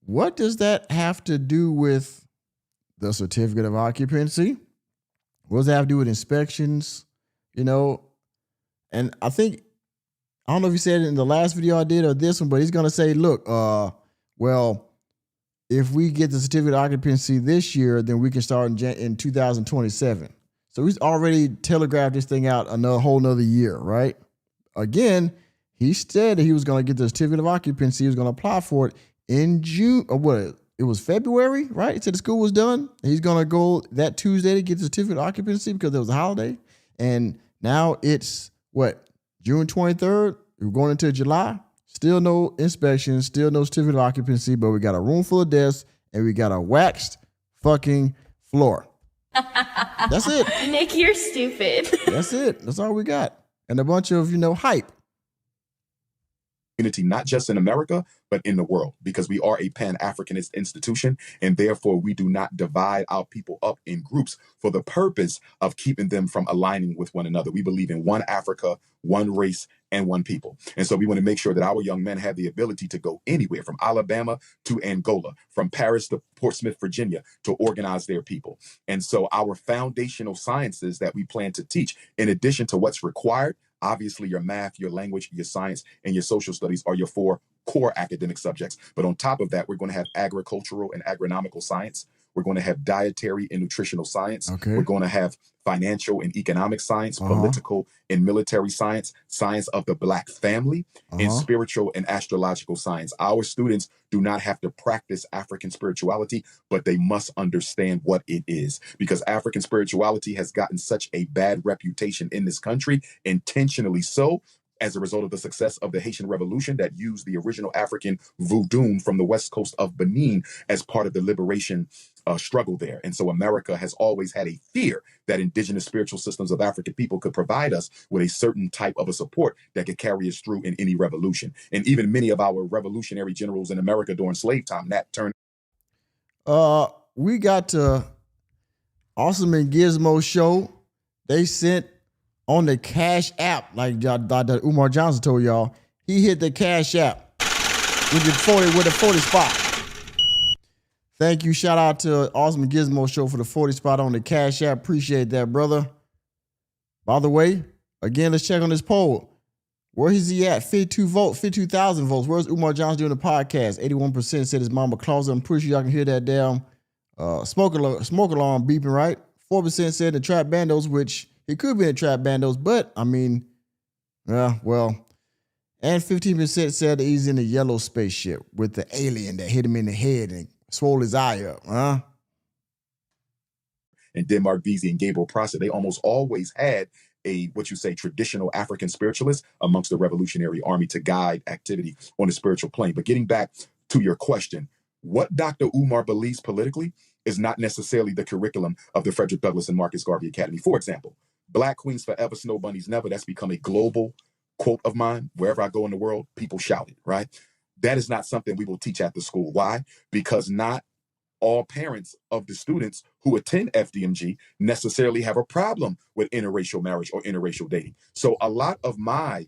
What does that have to do with the certificate of occupancy? What does that have to do with inspections? And I think, I don't know if you said it in the last video I did or this one, but he's going to say, look, well, if we get the certificate of occupancy this year, then we can start in 2027. So he's already telegraphed this thing out a whole nother year, right? Again, he said that he was going to get the certificate of occupancy. He was going to apply for it in June, or what? It was February, right? He said the school was done. He's going to go that Tuesday to get the certificate of occupancy because there was a holiday. And now it's, June 23rd? We're going into July. Still no inspection, still no certificate of occupancy, but we got a room full of desks and we got a waxed fucking floor. That's it. Nick, you're stupid. That's it. That's all we got. And a bunch of, hype. Community, not just in America, but in the world, because we are a Pan-Africanist institution, and therefore we do not divide our people up in groups for the purpose of keeping them from aligning with one another. We believe in one Africa, one race, and one people. And so we want to make sure that our young men have the ability to go anywhere from Alabama to Angola, from Paris to Portsmouth, Virginia, to organize their people. And so our foundational sciences that we plan to teach, in addition to what's required, obviously your math, your language, your science, and your social studies are your 4 core academic subjects. But on top of that, we're going to have agricultural and agronomical science. We're going to have dietary and nutritional science. Okay. We're going to have financial and economic science, political and military science, science of the Black family, and spiritual and astrological science. Our students do not have to practice African spirituality, but they must understand what it is, because African spirituality has gotten such a bad reputation in this country, intentionally so, as a result of the success of the Haitian Revolution that used the original African voodoo from the west coast of Benin as part of the liberation struggle there. And so America has always had a fear that indigenous spiritual systems of African people could provide us with a certain type of a support that could carry us through in any revolution. And even many of our revolutionary generals in America during slave time, Nat Turner. We got to Awesome and Gizmo show. They sent on the Cash App, like Dr. Umar Johnson told y'all, he hit the Cash App with the 40 spot. Thank you. Shout out to Awesome and Gizmo show for the 40 spot on the Cash App. Appreciate that, brother. By the way, again, let's check on this poll. Where is he at? 52,000 votes. Where's Umar Johnson doing the podcast? 81% said his mama closet. I'm pretty sure y'all can hear that damn smoke alarm beeping, right? 4% said the Trap Bandos, which it could be in Trap Bandos, but I mean, well. And 15% said that he's in the yellow spaceship with the alien that hit him in the head and swole his eye up, And Denmark Vesey and Gabriel Prosser, they almost always had a, traditional African spiritualist amongst the Revolutionary Army to guide activity on the spiritual plane. But getting back to your question, what Dr. Umar believes politically is not necessarily the curriculum of the Frederick Douglass and Marcus Garvey Academy. For example, Black Queens Forever, Snow Bunnies Never, that's become a global quote of mine. Wherever I go in the world, people shout it, right? That is not something we will teach at the school. Why? Because not all parents of the students who attend FDMG necessarily have a problem with interracial marriage or interracial dating. So a lot of my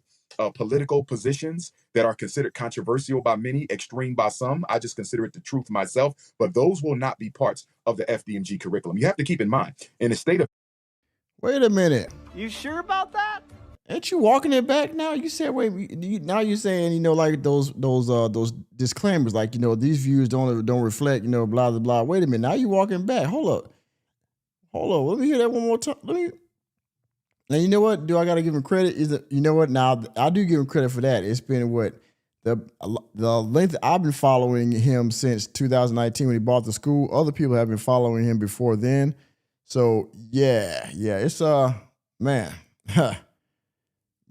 political positions that are considered controversial by many, extreme by some, I just consider it the truth myself, but those will not be parts of the FDMG curriculum. You have to keep in mind, in the state of... Wait a minute. You sure about that? Ain't you walking it back now? You said, now you're saying, like those disclaimers, like, these views don't reflect, blah, blah, blah. Wait a minute. Now you walking back. Hold up. Let me hear that one more time. Now, you know what? Do I got to give him credit? You know what? Now, I do give him credit for that. It's been the length I've been following him since 2019 when he bought the school. Other people have been following him before then. So, yeah, it's, man,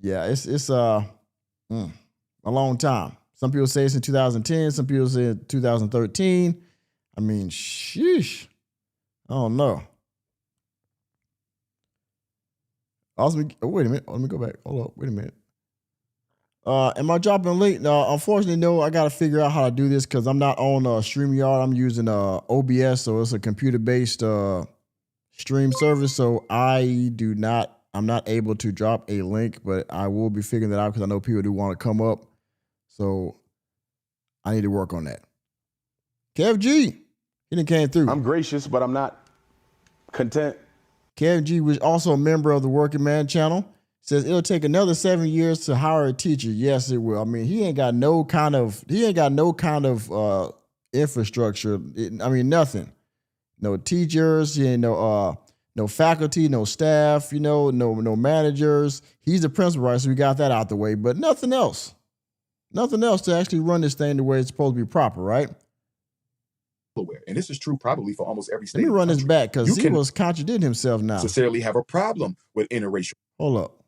yeah, it's a long time. Some people say it's in 2010. Some people say 2013. I mean, sheesh. I don't know. Awesome. Oh, wait a minute. Let me go back. Hold up. Wait a minute. Am I dropping a link? No, unfortunately, no. I got to figure out how to do this because I'm not on StreamYard. I'm using OBS, so it's a computer-based stream service. So I'm not able to drop a link, but I will be figuring that out because I know people do want to come up. So I need to work on that. Kev G, he done came through. I'm gracious, but I'm not content. Kev G was also a member of the Working Man channel. Says it'll take another 7 years to hire a teacher. Yes, it will. I mean, he ain't got no kind of infrastructure. Nothing. No teachers, no faculty, no staff, no managers. He's the principal, right? So we got that out the way, but nothing else. Nothing else to actually run this thing the way it's supposed to be proper, right? And this is true probably for almost every state. Let me run this back because he can was contradicting himself now. Necessarily have a problem with interracial. Hold up.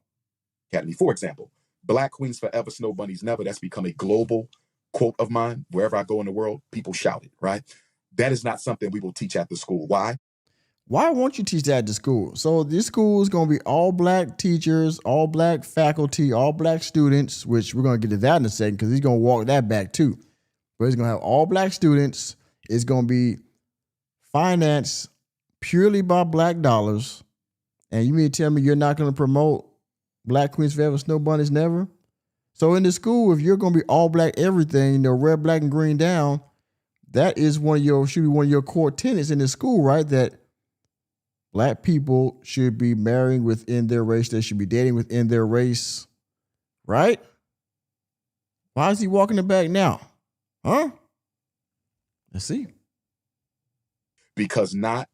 Academy. For example, Black Queens Forever, Snow Bunnies Never. That's become a global quote of mine. Wherever I go in the world, people shout it, right? That is not something we will teach at the school. Why? Why won't you teach that at the school? So this school is going to be all Black teachers, all Black faculty, all Black students, which we're going to get to that in a second because he's going to walk that back too. But he's going to have all Black students. It's going to be financed purely by Black dollars. And you mean to tell me you're not going to promote Black Queens Forever, Snow Bunnies Never? So in the school, if you're going to be all Black everything, red, black, and green down, that is should be one of your core tenets in the school, right? That Black people should be marrying within their race. They should be dating within their race, right? Why is he walking it back now? Huh? Let's see. Because not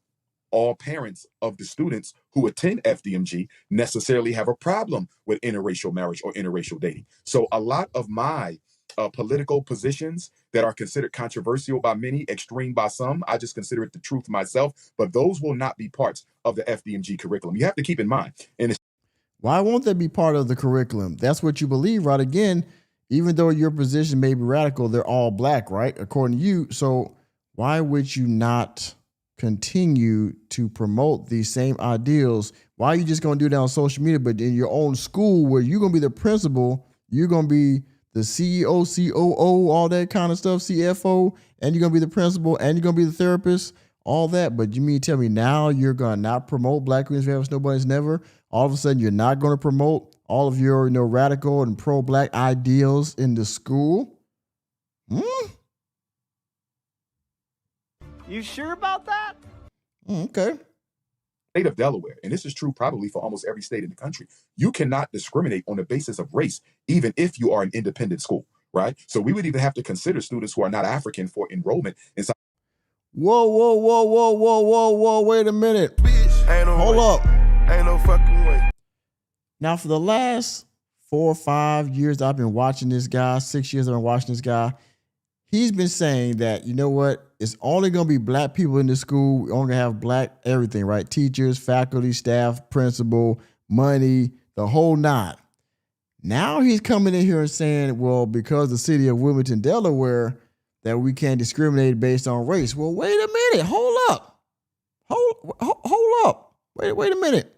all parents of the students who attend FDMG necessarily have a problem with interracial marriage or interracial dating. So a lot of my political positions that are considered controversial by many, extreme by some, I just consider it the truth myself, but those will not be parts of the FDMG curriculum. You have to keep in mind. And why won't that be part of the curriculum? That's what you believe, right? Again, even though your position may be radical, they're all Black, right? According to you. So why would you not continue to promote these same ideals? Why are you just going to do that on social media? But in your own school where you're going to be the principal, you're going to be the CEO, COO, all that kind of stuff, CFO, and you're going to be the principal and you're going to be the therapist, all that. But you mean tell me now you're going to not promote Black Queens Forever, Snow Bunnies Never? All of a sudden you're not going to promote all of your radical and pro-Black ideals in the school? You sure about that? Okay. State of Delaware, and this is true probably for almost every state in the country, you cannot discriminate on the basis of race, even if you are an independent school, right? So we would even have to consider students who are not African for enrollment inside. Whoa, wait a minute. Hold up. Ain't no fucking way. Now, for the last 4 or 5 years, I've been watching this guy, 6 years I've been watching this guy. He's been saying that, you know what, it's only going to be Black people in the school. We're only going to have Black everything, right? Teachers, faculty, staff, principal, money, the whole nine. Now he's coming in here and saying, well, because the city of Wilmington, Delaware, that we can't discriminate based on race. Well, wait a minute. Hold up. Hold up. Wait a minute.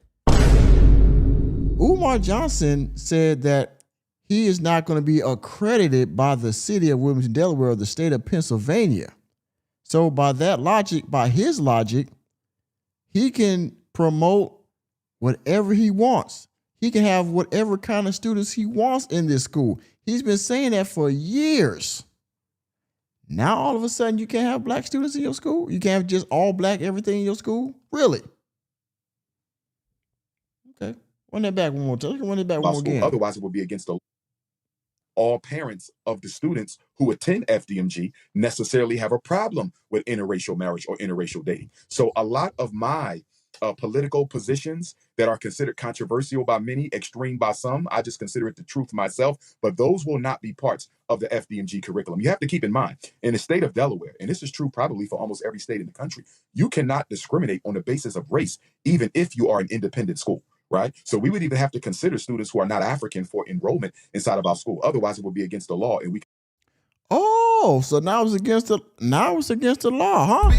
Umar Johnson said that he is not going to be accredited by the city of Wilmington, Delaware, or the state of Pennsylvania. So by that logic, by his logic, he can promote whatever he wants. He can have whatever kind of students he wants in this school. He's been saying that for years. Now all of a sudden you can't have Black students in your school? You can't have just all Black everything in your school? Really? Okay. Run that back one more time. Run it back one more again. Otherwise, it would be against the law. All parents of the students who attend FDMG necessarily have a problem with interracial marriage or interracial dating. So a lot of my political positions that are considered controversial by many, extreme by some, I just consider it the truth myself, but those will not be parts of the FDMG curriculum. You have to keep in mind, in the state of Delaware, and this is true probably for almost every state in the country, you cannot discriminate on the basis of race, even if you are an independent school. Right? So we would even have to consider students who are not African for enrollment inside of our school. Otherwise, it would be against the law. And we. Oh, so now it's against the law, huh?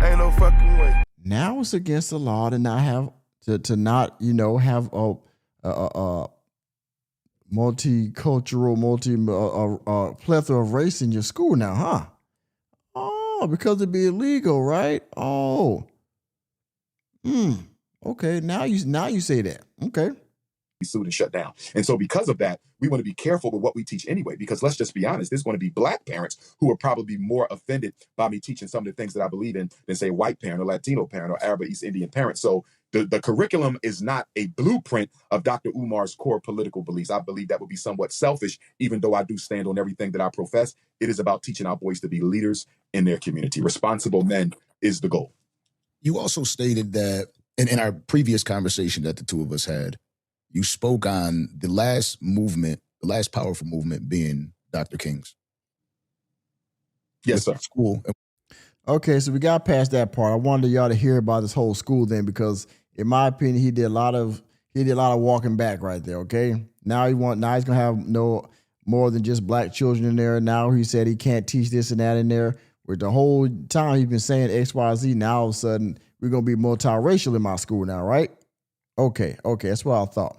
Ain't no fucking way. Now it's against the law to not have have a multicultural, plethora of race in your school now, huh? Oh, because it'd be illegal, right? Oh. Okay, now you say that. Okay. Sued and shut down. And so because of that, we want to be careful with what we teach anyway, because let's just be honest, there's going to be black parents who are probably more offended by me teaching some of the things that I believe in than say white parent or Latino parent or Arab or East Indian parent. So the curriculum is not a blueprint of Dr. Umar's core political beliefs. I believe that would be somewhat selfish, even though I do stand on everything that I profess. It is about teaching our boys to be leaders in their community. Responsible men is the goal. You also stated that in our previous conversation that the two of us had, you spoke on the last movement, the last powerful movement being Dr. King's. Yes, sir. School. Okay, so we got past that part. I wanted y'all to hear about this whole school thing because, in my opinion, he did a lot of walking back right there. Okay, now he's gonna have no more than just black children in there. Now he said he can't teach this and that in there. With the whole time he's been saying X, Y, Z. Now all of a sudden we're gonna be multiracial in my school now, right? Okay, that's what I thought.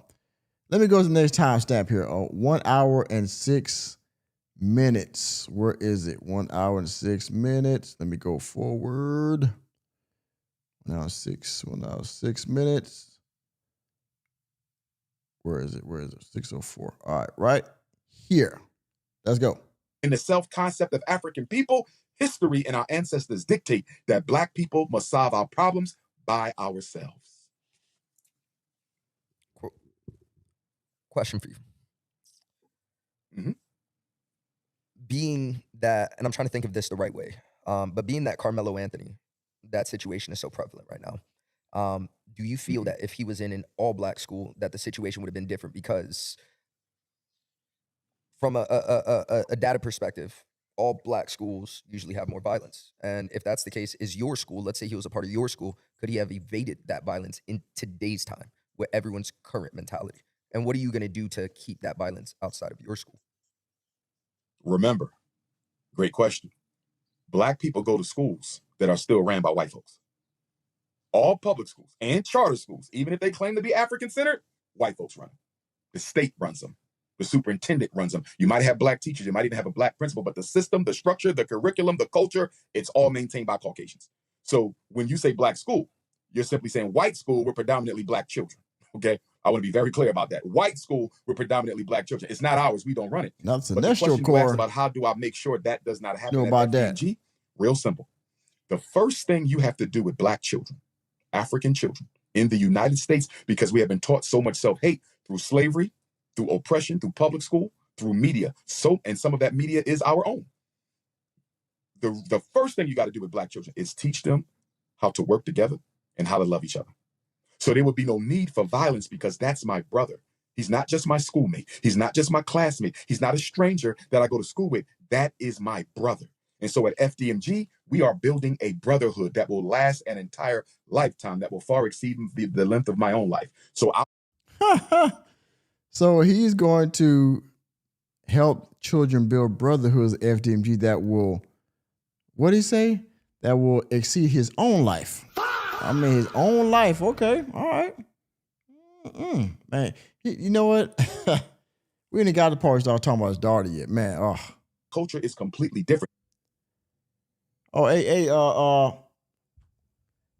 Let me go to the next timestamp here. 1 hour and 6 minutes. Where is it? 1 hour and 6 minutes. Let me go forward. 1 hour 6 minutes. Where is it? 6:04. All right, right here. Let's go. In the self-concept of African people, history and our ancestors dictate that black people must solve our problems by ourselves. Question for you. Mm-hmm. Being that, and I'm trying to think of this the right way, but being that Carmelo Anthony, that situation is so prevalent right now, do you feel that if he was in an all-black school, that the situation would have been different? Because from a data perspective, all black schools usually have more violence. And if that's the case, is your school, let's say he was a part of your school, could he have evaded that violence in today's time with everyone's current mentality? And what are you going to do to keep that violence outside of your school? Remember, great question. Black people go to schools that are still ran by white folks. All public schools and charter schools, even if they claim to be African-centered, white folks run them. The state runs them. The superintendent runs them. You might have black teachers. You might even have a black principal, but the system, the structure, the curriculum, the culture, it's all maintained by Caucasians. So when you say black school, you're simply saying white school with predominantly black children. Okay? I want to be very clear about that. White school with predominantly black children. It's not ours. We don't run it. That's the But the next question you core. asked about how do I make sure that does not happen Know at about FDMG, real simple. The first thing you have to do with black children, African children in the United States, because we have been taught so much self-hate through slavery, through oppression, through public school, through media. And some of that media is our own. The first thing you got to do with black children is teach them how to work together and how to love each other. So there would be no need for violence because that's my brother. He's not just my schoolmate. He's not just my classmate. He's not a stranger that I go to school with. That is my brother. And so at FDMG, we are building a brotherhood that will last an entire lifetime, that will far exceed the length of my own life. So So he's going to help children build brotherhoods at FDMG that will, what did he say? That will exceed his own life. I mean, his own life. Okay. All right. Man, you know what? We ain't got the part to start talking about his daughter yet, man. Oh. Culture is completely different. Oh, hey,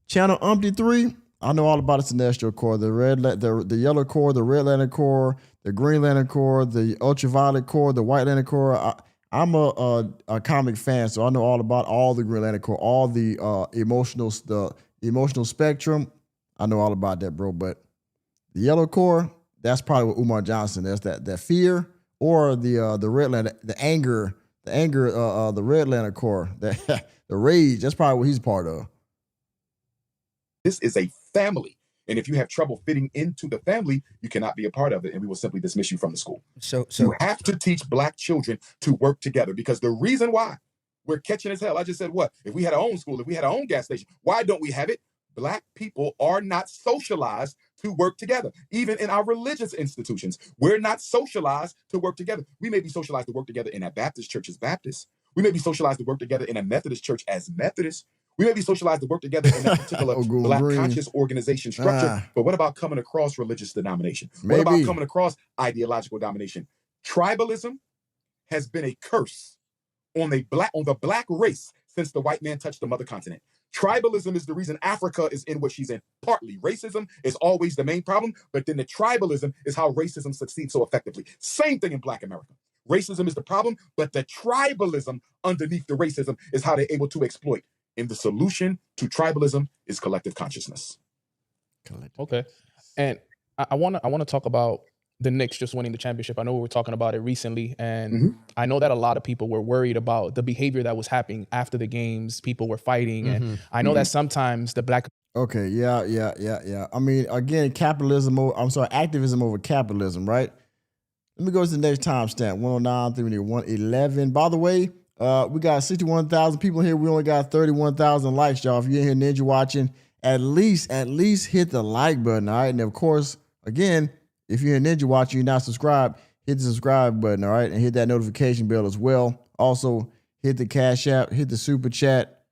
channel Umpty 3. I know all about the celestial core, the yellow core, the red lantern core, the green lantern core, the ultraviolet core, the white lantern core. I'm a comic fan, so I know all about all the green lantern core, all the emotional spectrum. I know all about that, bro. But the yellow core, that's probably what Umar Johnson. That's that fear, or the red lantern, the anger, the red lantern core, the rage. That's probably what he's part of. This is a family. And if you have trouble fitting into the family, you cannot be a part of it, and we will simply dismiss you from the school. So you have to teach black children to work together, because the reason why we're catching as hell, I just said, what? If we had our own school, if we had our own gas station, why don't we have it? Black people are not socialized to work together. Even in our religious institutions, we're not socialized to work together. We may be socialized to work together in a Baptist church as Baptists. We may be socialized to work together in a Methodist church as Methodists. We may be socialized to work together in that particular black conscious organization structure. But what about coming across religious denomination? What about coming across ideological domination? Tribalism has been a curse on the black race since the white man touched the mother continent. Tribalism is the reason Africa is in what she's in. Partly, racism is always the main problem, but then the tribalism is how racism succeeds so effectively. Same thing in Black America. Racism is the problem, but the tribalism underneath the racism is how they're able to exploit. And the solution to tribalism is collective consciousness. Okay. And I want to talk about the Knicks just winning the championship. I know we were talking about it recently, and I know that a lot of people were worried about the behavior that was happening after the games. People were fighting, and I know that sometimes the Black. Okay, yeah. I mean, again, activism over capitalism, right? Let me go to the next timestamp, 109, 111. By the way, we got 61,000 people here. We only got 31,000 likes, y'all. If you're in here ninja watching, at least hit the like button, all right? And of course, again, if you're in ninja watching, you're not subscribed, hit the subscribe button, all right? And hit that notification bell as well. Also, hit the Cash App, hit the Super Chat,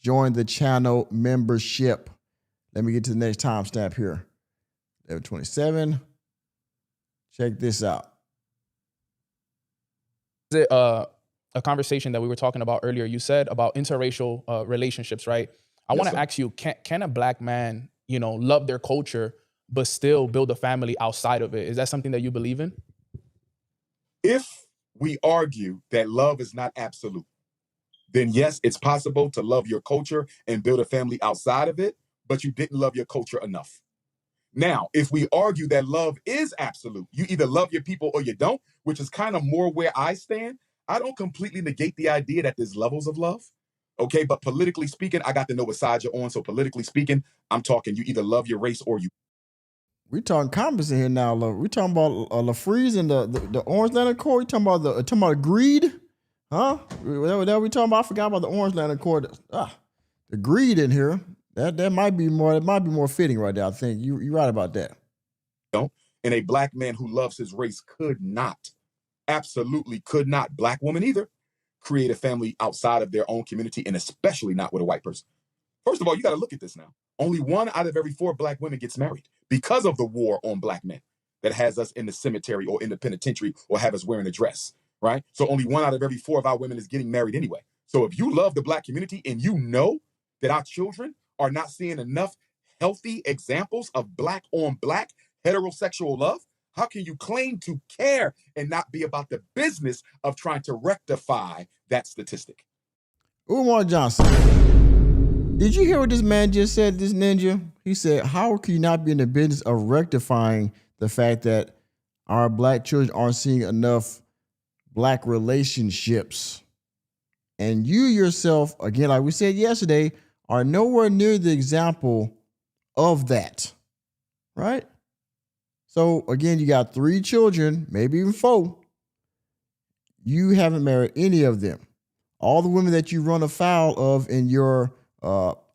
join the channel membership. Let me get to the next timestamp here. 11:27. Check this out. Is it a conversation that we were talking about earlier? You said about interracial relationships, right? I want to ask you, can a Black man, love their culture, but still build a family outside of it? Is that something that you believe in? If we argue that love is not absolute, then yes, it's possible to love your culture and build a family outside of it, but you didn't love your culture enough. Now, if we argue that love is absolute, you either love your people or you don't, which is kind of more where I stand. I don't completely negate the idea that there's levels of love. Okay, but politically speaking, I got to know what side you're on. So politically speaking, I'm talking you either love your race or you. We talking comments in here now. We talking about LaFreeze and the Orange Land Accord. We talking about greed, huh? That we talking about? I forgot about the Orange Land Accord. The greed in here. That might be more. It might be more fitting right there. I think you're right about that. Don't. And a Black man who loves his race could not, absolutely could not, Black woman either, create a family outside of their own community, and especially not with a white person. First of all, you got to look at this now. Only 1 out of every 4 Black women gets married because of the war on Black men that has us in the cemetery or in the penitentiary or have us wearing a dress, right? So only 1 out of every 4 of our women is getting married anyway. So if you love the Black community and you know that our children are not seeing enough healthy examples of Black on Black heterosexual love, how can you claim to care and not be about the business of trying to rectify that statistic? Umar Johnson. Did you hear what this man just said, this ninja? He said, how can you not be in the business of rectifying the fact that our Black children aren't seeing enough Black relationships? And you yourself, again, like we said yesterday, are nowhere near the example of that, right? So again, you got 3 children, maybe even 4. You haven't married any of them. All the women that you run afoul of in your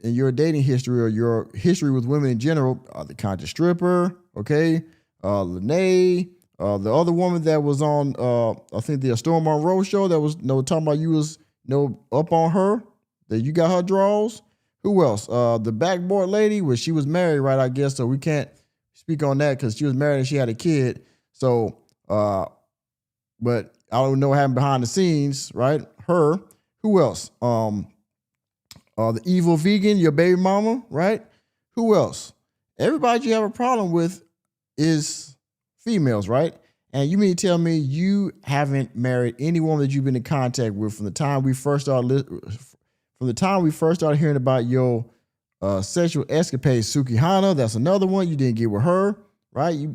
dating history or your history with women in general, the conscious stripper, okay, Lene, the other woman that was on, I think the Storm Monroe show that was talking about you was up on her, that you got her draws. Who else? The backboard lady, well, she was married, right? I guess so. We can't speak on that because she was married and she had a kid. So, but I don't know what happened behind the scenes, right? Her. Who else? The evil vegan, your baby mama, right? Who else? Everybody you have a problem with is females, right? And you mean to tell me you haven't married any woman that you've been in contact with from the time we first started hearing about your sexual escapades? Suki Hana, that's another one. You didn't get with her, right?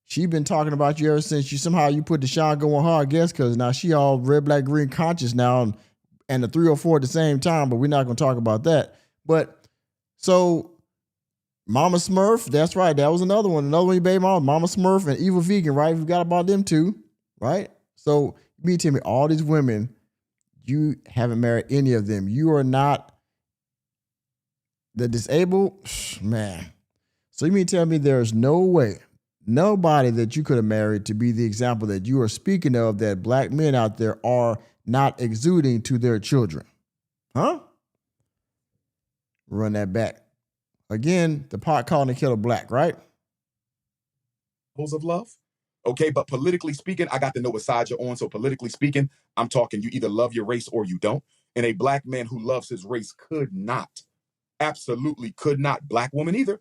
She been talking about you ever since you put the Sean go on her, I guess, because now she all red, black, green conscious now, and the 3 or 4 at the same time, but we're not going to talk about that. But so Mama Smurf, that's right. That was another one. Another one, your baby Mama Smurf and Evil Vegan, right? We forgot about them too, right? So you tell me all these women, you haven't married any of them. You are not the disabled, man. So you mean tell me there's no way, nobody that you could have married to be the example that you are speaking of that Black men out there are not exuding to their children? Huh? Run that back. Again, the pot calling the kettle black, right? Of love. Okay, but politically speaking, I got to know what side you're on. So politically speaking, I'm talking you either love your race or you don't. And a Black man who loves his race could not, absolutely could not, black woman either,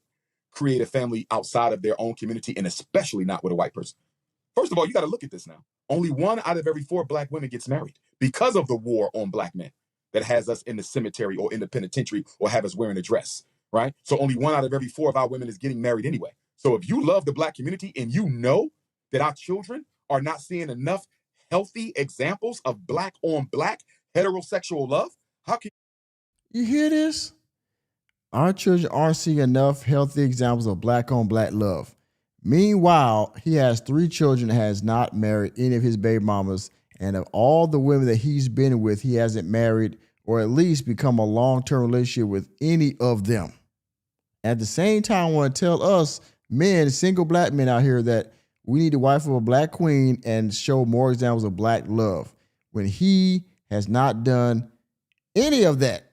create a family outside of their own community, and especially not with a white person. First of all, you got to look at this now. Only 1 out of every 4 black women gets married because of the war on black men that has us in the cemetery or in the penitentiary or have us wearing a dress, right? So only 1 out of every 4 of our women is getting married anyway. So if you love the black community and you know that our children are not seeing enough healthy examples of black on black heterosexual love, how can you hear this? Our children aren't seeing enough healthy examples of black on black love. Meanwhile, he has 3 children and has not married any of his baby mamas. And of all the women that he's been with, he hasn't married or at least become a long-term relationship with any of them. At the same time, I want to tell us men, single black men out here, that we need to wife of a black queen and show more examples of black love when he has not done any of that.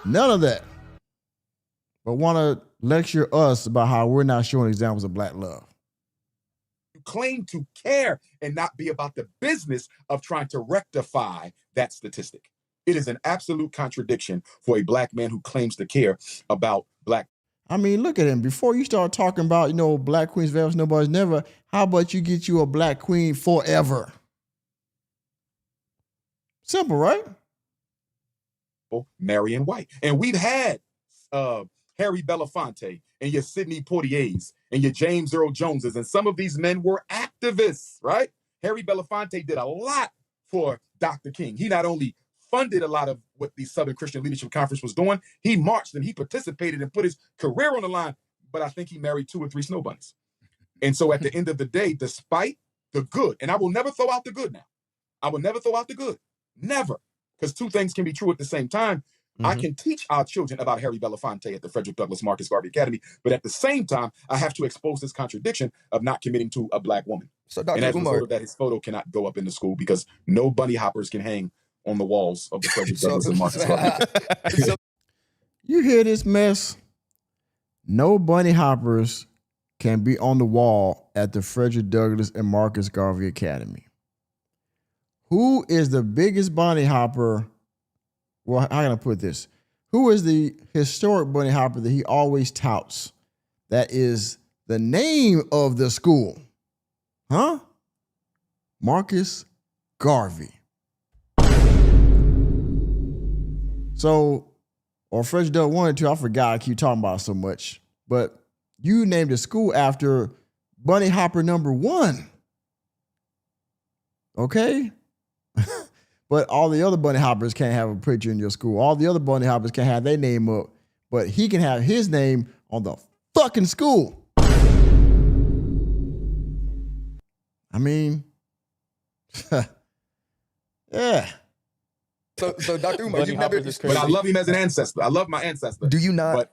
None of that. But want to lecture us about how we're not showing examples of black love. you claim to care and not be about the business of trying to rectify that statistic? It is an absolute contradiction for a black man who claims to care about black. I mean, look at him. Before you start talking about, black queens forever, nobody's never, how about you get you a black queen forever? Simple, right? Marion White. And we've had Harry Belafonte and your Sidney Poitiers and your James Earl Joneses, and some of these men were activists, right? Harry Belafonte did a lot for Dr. King. He not only funded a lot of what the Southern Christian Leadership Conference was doing, he marched and he participated and put his career on the line, but I think he married 2 or 3 snow bunnies. And so at the end of the day, despite the good, and I will never throw out the good now. I will never throw out the good. Never. Because 2 things can be true at the same time. Mm-hmm. I can teach our children about Harry Belafonte at the Frederick Douglass Marcus Garvey Academy, but at the same time, I have to expose this contradiction of not committing to a black woman. So Dr. And as a Umar, result of that, his photo cannot go up in the school because no bunny hoppers can hang on the walls of the Frederick Douglass and Marcus Garvey. You hear this mess? No bunny hoppers can be on the wall at the Frederick Douglass and Marcus Garvey Academy. Who is the biggest bunny hopper? Well, how can I put this? Who is the historic bunny hopper that he always touts? That is the name of the school. Huh? Marcus Garvey. So, or Frederick Douglass 1 and 2, I forgot, I keep talking about it so much. But you named the school after bunny hopper number 1. Okay? But all the other bunny hoppers can't have a picture in your school. All the other bunny hoppers can have their name up, but he can have his name on the fucking school. I mean, yeah. So Dr. Umar, you've never, but I love him as an ancestor. I love my ancestor. Do you not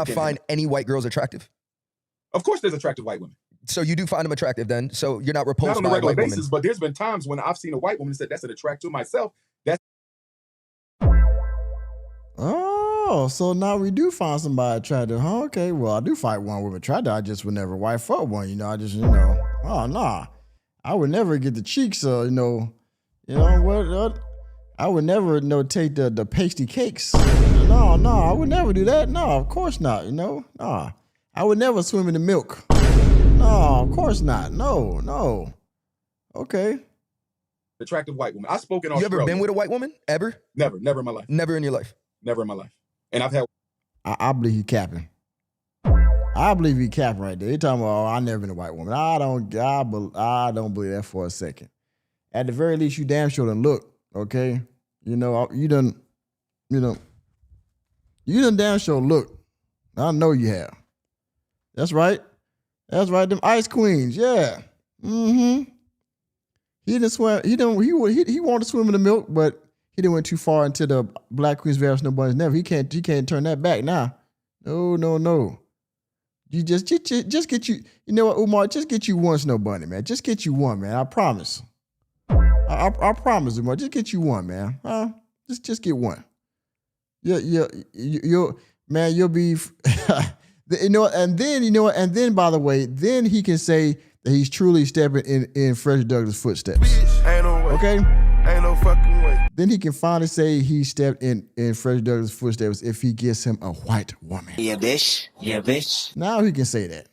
find any white girls attractive? Of course there's attractive white women. So you do find them attractive then? So you're not repulsed not on a by regular white basis, women? but there's been times when I've seen a white woman and said, that's an attract to myself. That's Oh, so now we do find somebody attractive, huh? Okay, well, I do find one woman attractive. I just would never wife up one, I just, oh, nah. I would never get the cheeks, what? I would never, take the pasty cakes. No, I would never do that. No, of course not, Nah. I would never swim in the milk. No, of course not. No. Okay. Attractive white woman. I spoke in You Australia. ever been with a white woman? Ever? Never in my life. Never in your life? Never in my life. And I've had... I believe he capping. I believe he capping right there. He talking about, I never been a white woman. I don't believe that for a second. At the very least, you damn sure done look, okay? You done damn sure look. I know you have. That's right. Them ice queens, yeah. Mm-hmm. He didn't swim. He wanted to swim in the milk, but he didn't went too far into the Black Queens Various No Bunnies Never. He can't turn that back now. No. You just get you. You know what, Umar? Just get you one snow bunny, man. Just get you one, man. I promise. I promise, Umar. Just get you one, man. Just get one. Yeah. You'll be. And then by the way, then he can say that he's truly stepping in Frederick Douglass' footsteps. Ain't no way. Okay? Ain't no fucking way. Then he can finally say he stepped in Frederick Douglass' footsteps if he gets him a white woman. Yeah, bitch. Yeah, bitch. Now he can say that.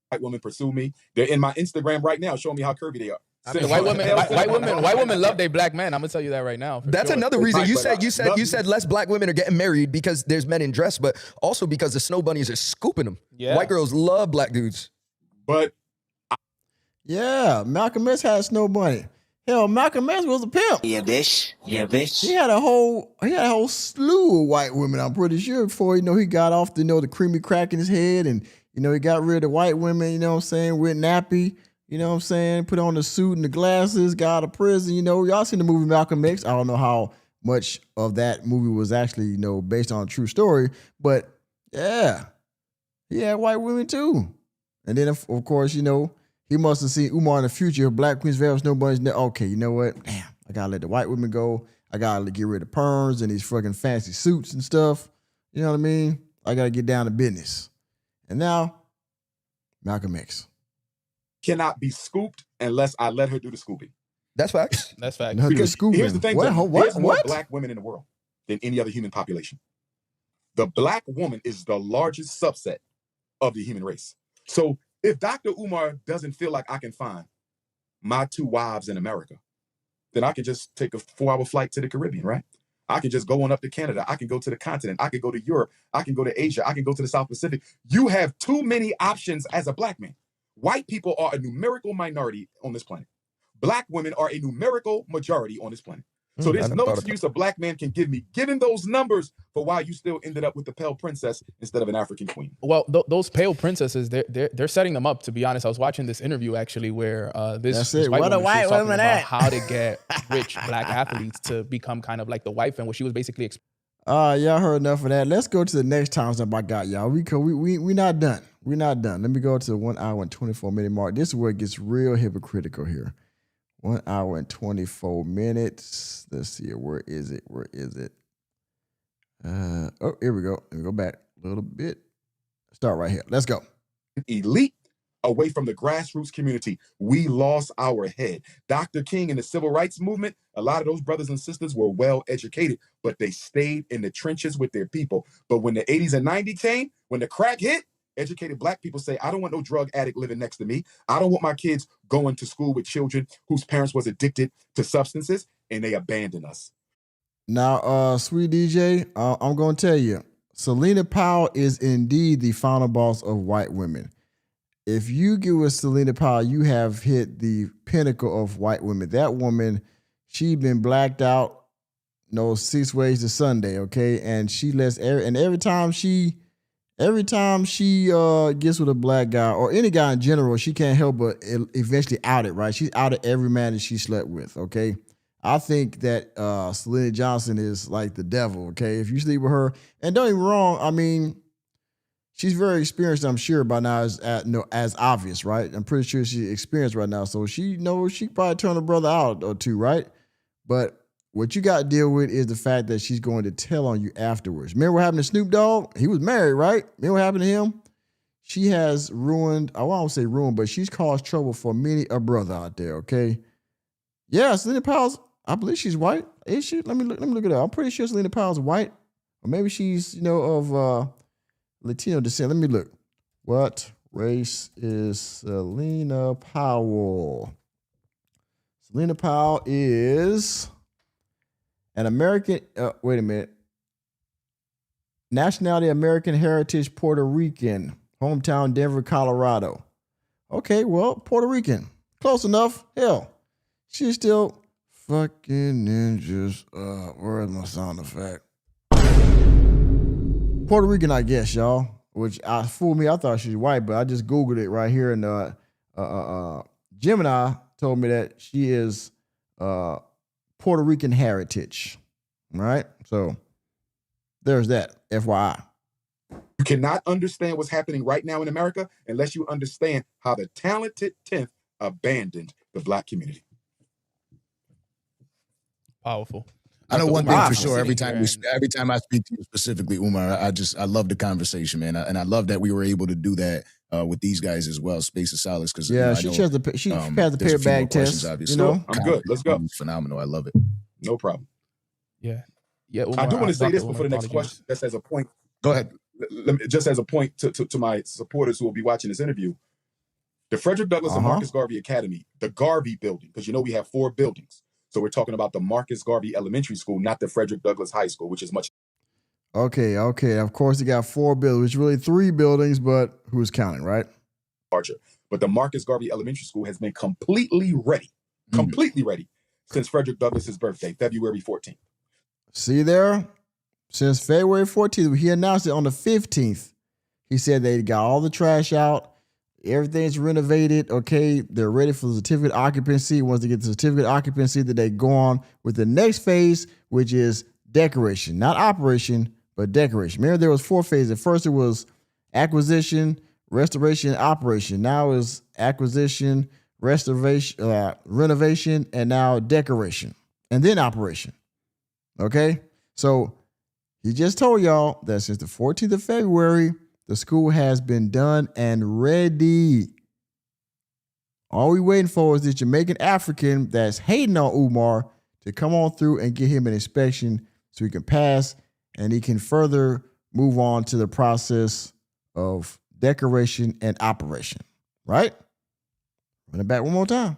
White women pursue me. They're in my Instagram right now showing me how curvy they are. I mean, white women love their black men. I'm gonna tell you that right now. That's sure. another reason. Right, You said less black women are getting married because there's men in dress, but also because the snow bunnies are scooping them. Yeah. White girls love black dudes. But Yeah, Malcolm X had a snow bunny. Hell, Malcolm X was a pimp. Yeah, bitch. Yeah, bitch. He had a whole slew of white women, I'm pretty sure, before he got off the creamy crack in his head, and he got rid of the white women, you know what I'm saying, with nappy, you know what I'm saying, put on the suit and the glasses, got out of prison, y'all seen the movie Malcolm X. I don't know how much of that movie was actually, based on a true story, but yeah, he had white women too. And then of course, he must have seen Umar in the future, Black Queen's Veil, Snow Bunnies. Okay, you know what? Damn, I gotta let the white women go. I gotta get rid of perms and these fucking fancy suits and stuff. You know what I mean? I gotta get down to business. And now, Malcolm X cannot be scooped unless I let her do the scooping. That's facts. That's facts. Because here's the thing: there's more What? black women in the world than any other human population. The black woman is the largest subset of the human race. So if Dr. Umar doesn't feel like I can find my 2 wives in America, then I can just take a 4-hour flight to the Caribbean, right? I can just go on up to Canada. I can go to the continent. I can go to Europe. I can go to Asia. I can go to the South Pacific. You have too many options as a black man. White people are a numerical minority on this planet. Black women are a numerical majority on this planet. So there's no excuse a black man can give me, given those numbers, for why you still ended up with the pale princess instead of an African queen. Well, those pale princesses, they're setting them up. To be honest, I was watching this interview actually where this white woman was talking about how to get rich black athletes to become kind of like the wife, and what she was basically. Y'all heard enough of that. Let's go to the next time step I got, y'all. We not done. We're not done. Let me go to the 1 hour and 24 minute mark. This is where it gets real hypocritical here. 1 hour and 24 minutes. Let's see it. Where is it? Here we go. Let me go back a little bit. Start right here. Let's go. Elite away from the grassroots community. We lost our head. Dr. King and the civil rights movement, a lot of those brothers and sisters were well educated, but they stayed in the trenches with their people. But when the 80s and 90s came, when the crack hit, educated black people say, I don't want no drug addict living next to me. I don't want my kids going to school with children whose parents was addicted to substances, and they abandon us. Now, sweet DJ, I'm going to tell you, Selena Powell is indeed the final boss of white women. If you get with Selena Powell, you have hit the pinnacle of white women. That woman, she been blacked out, 6 ways to Sunday, okay? And she lets every time she gets with a black guy or any guy in general, she can't help but eventually out it, right? She's outed every man that she slept with, okay? I think that Selena Johnson is like the devil, okay? If you sleep with her, and don't get me wrong, I mean, she's very experienced, I'm sure, by now, as obvious, right? I'm pretty sure she's experienced right now, so she probably turn a brother out or two, right? But what you got to deal with is the fact that she's going to tell on you afterwards. Remember what happened to Snoop Dogg? He was married, right? Remember what happened to him? She has ruined, I won't say ruined, but she's caused trouble for many a brother out there, okay? Yeah, Selena Powell's, I believe she's white. Is she? Let me look it up. I'm pretty sure Selena Powell's white. Or maybe she's, of Latino descent. Let me look. What race is Selena Powell? Selena Powell is an American, wait a minute. Nationality American heritage Puerto Rican. Hometown Denver, Colorado. Okay, well, Puerto Rican. Close enough. Hell, she's still fucking ninjas. Where is my sound effect? Puerto Rican, I guess, y'all. Which fooled me. I thought she was white, but I just Googled it right here. And Gemini told me that she is Puerto Rican heritage. All right? So there's that, FYI. You cannot understand what's happening right now in America unless you understand how the talented 10th abandoned the black community. Powerful. I know one thing for sure. Every time I speak to you specifically, Umar, I love the conversation, man. And I love that we were able to do that with these guys as well. Space of Solace, because Yeah, I she know, has the she passed the there's a paper few more bag questions, test. obviously. You know, I'm good. Let's go. Phenomenal. I love it. No problem. Yeah. Yeah. I Umar, do want to say Dr. this Umar, before the next apologies. question, just as a point. Go ahead. Just as a point to my supporters who will be watching this interview. The Frederick Douglass and Marcus Garvey Academy, the Garvey building, because we have 4 buildings. So we're talking about the Marcus Garvey Elementary School, not the Frederick Douglass High School, which is much. Okay. Of course, he got 4 buildings, which is really 3 buildings, but who's counting, right? Larger. But the Marcus Garvey Elementary School has been completely ready since Frederick Douglass's birthday, February 14th. See there? Since February 14th, he announced it on the 15th. He said they got all the trash out. Everything's renovated. Okay, they're ready for the certificate occupancy. Once they get the certificate occupancy, then they go on with the next phase, which is decoration. Not operation, but decoration. Remember, there was 4 phases. At first, it was acquisition, restoration, operation. Now it's acquisition, restoration, renovation, and now decoration, and then operation. Okay? So he just told y'all that since the 14th of February, the school has been done and ready. All we waiting for is this Jamaican African that's hating on Umar to come on through and get him an inspection so he can pass and he can further move on to the process of decoration and operation. Right? Run it back one more time.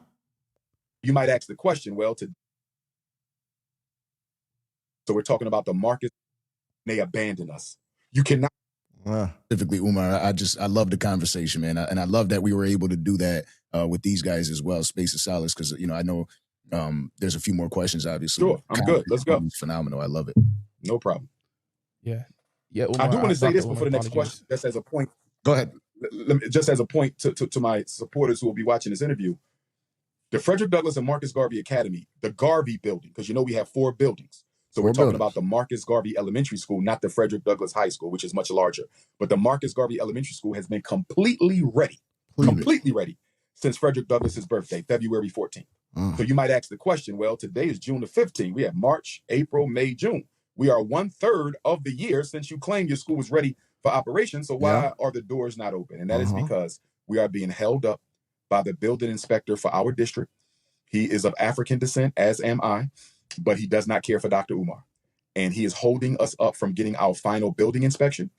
You might ask the question, so we're talking about the Marcus, they abandoned us. You cannot. Specifically, Umar, I love the conversation, man. And I love that we were able to do that with these guys as well, Space of Solace, because, I know there's a few more questions, obviously. Sure, I'm good. Let's go. Phenomenal. I love it. No problem. Yeah. Umar, I do want to say Dr. this Umar, before the next apologies. question, just as a point. Go ahead. Just as a point to my supporters who will be watching this interview. The Frederick Douglass and Marcus Garvey Academy, the Garvey building, because we have 4 buildings. So we're talking about the Marcus Garvey Elementary School, not the Frederick Douglass High School, which is much larger. But the Marcus Garvey Elementary School has been completely ready since Frederick Douglass's birthday, February 14th. So you might ask the question, today is June the 15th. We have March, April, May, June. We are 1/3 of the year since you claimed your school was ready for operation. So why are the doors not open? And that is because we are being held up by the building inspector for our district. He is of African descent, as am I, but he does not care for Dr. Umar. And he is holding us up from getting our final building inspection,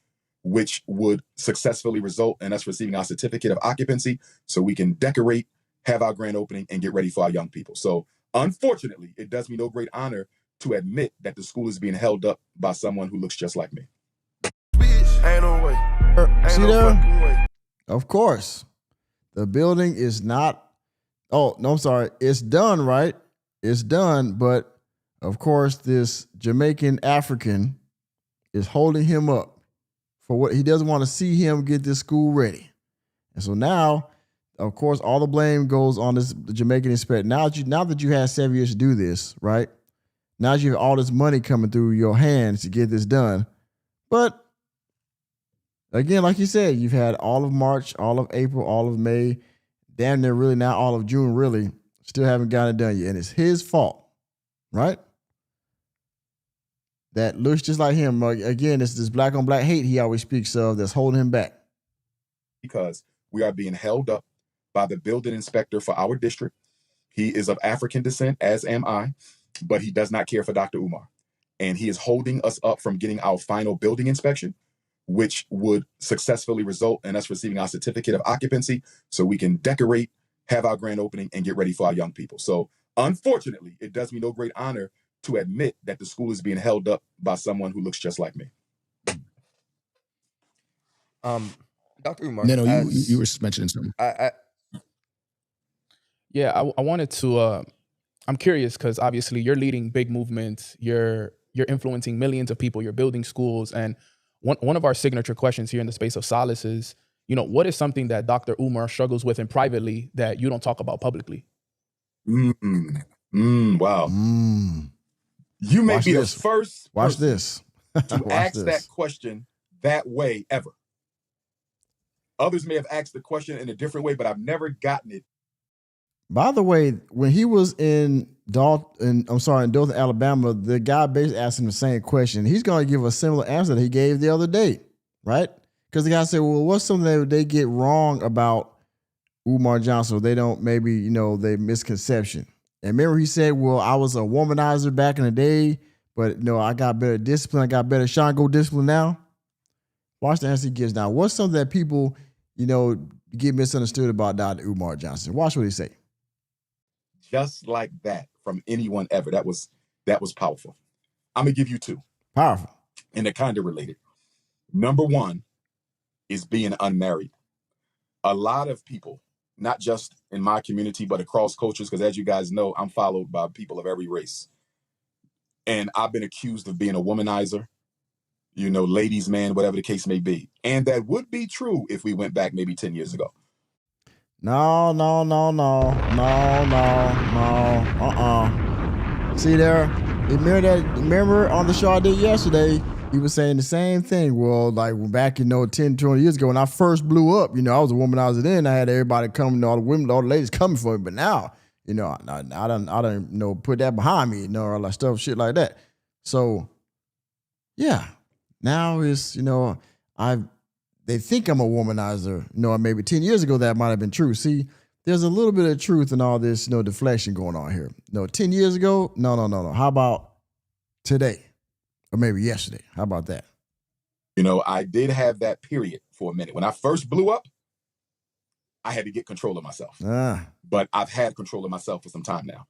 which would successfully result in us receiving our certificate of occupancy so we can decorate, have our grand opening, and get ready for our young people. So unfortunately, it does me no great honor to admit that the school is being held up by someone who looks just like me. Ain't no way. Ain't See no there? fucking way. Of course, the building is not. Oh, no, I'm sorry. It's done, right? It's done. But of course, this Jamaican African is holding him up for what he doesn't want to see him get this school ready. And so now, of course, all the blame goes on this Jamaican inspector. Now that you had 7 years to do this, right? Now that you have all this money coming through your hands to get this done. But again, like you said, you've had all of March, all of April, all of May, damn near really now all of June, really. Still haven't gotten it done yet. And it's his fault, right? That looks just like him. Again, it's this black on black hate he always speaks of that's holding him back. Because we are being held up by the building inspector for our district. He is of African descent, as am I, but he does not care for Dr. Umar. And he is holding us up from getting our final building inspection, which would successfully result in us receiving our certificate of occupancy so we can decorate, have our grand opening, and get ready for our young people. So unfortunately, it does me no great honor to admit that the school is being held up by someone who looks just like me. Dr. Umar. No, you were mentioning something. Yeah, I wanted to. I'm curious because obviously you're leading big movements. You're influencing millions of people. You're building schools, and one of our signature questions here in the Space of Solace is, what is something that Dr. Umar struggles with in privately that you don't talk about publicly? Wow. You may be the first Watch this. to ask that question that way ever. Others may have asked the question in a different way, but I've never gotten it. By the way, when he was in Dothan, Alabama, the guy basically asked him the same question. He's going to give a similar answer that he gave the other day, right? Because the guy said, well, what's something that they get wrong about Umar Johnson? They don't, maybe, you know, they misconception. And remember he said, well, I was a womanizer back in the day, but you know, I got better discipline. I got better Shango discipline now. Watch the answer he gives now. What's something that people, you know, get misunderstood about Dr. Umar Johnson? Watch what he say. Just like that from anyone ever. That was powerful. I'm going to give you two. Powerful. And they're kind of related. Number one is being unmarried. A lot of people, not just in my community, but across cultures, because as you guys know, I'm followed by people of every race. And I've been accused of being a womanizer, you know, ladies' man, whatever the case may be. And that would be true if we went back maybe 10 years ago. No. See there? Remember on the show I did yesterday, he was saying the same thing. Well, like back, you know, 10, 20 years ago when I first blew up, you know, I was a womanizer then. I had everybody coming, all the women, all the ladies coming for me. But now, you know, I don't you know, put that behind me, you know, all that stuff, shit like that. So, yeah. Now it's, you know, they think I'm a womanizer. You know, maybe 10 years ago that might have been true. See, there's a little bit of truth in all this, you know, deflection going on here. No, 10 years ago, no. How about today? Or maybe yesterday. How about that? You know, I did have that period for a minute. When I first blew up, I had to get control of myself. But I've had control of myself for some time now.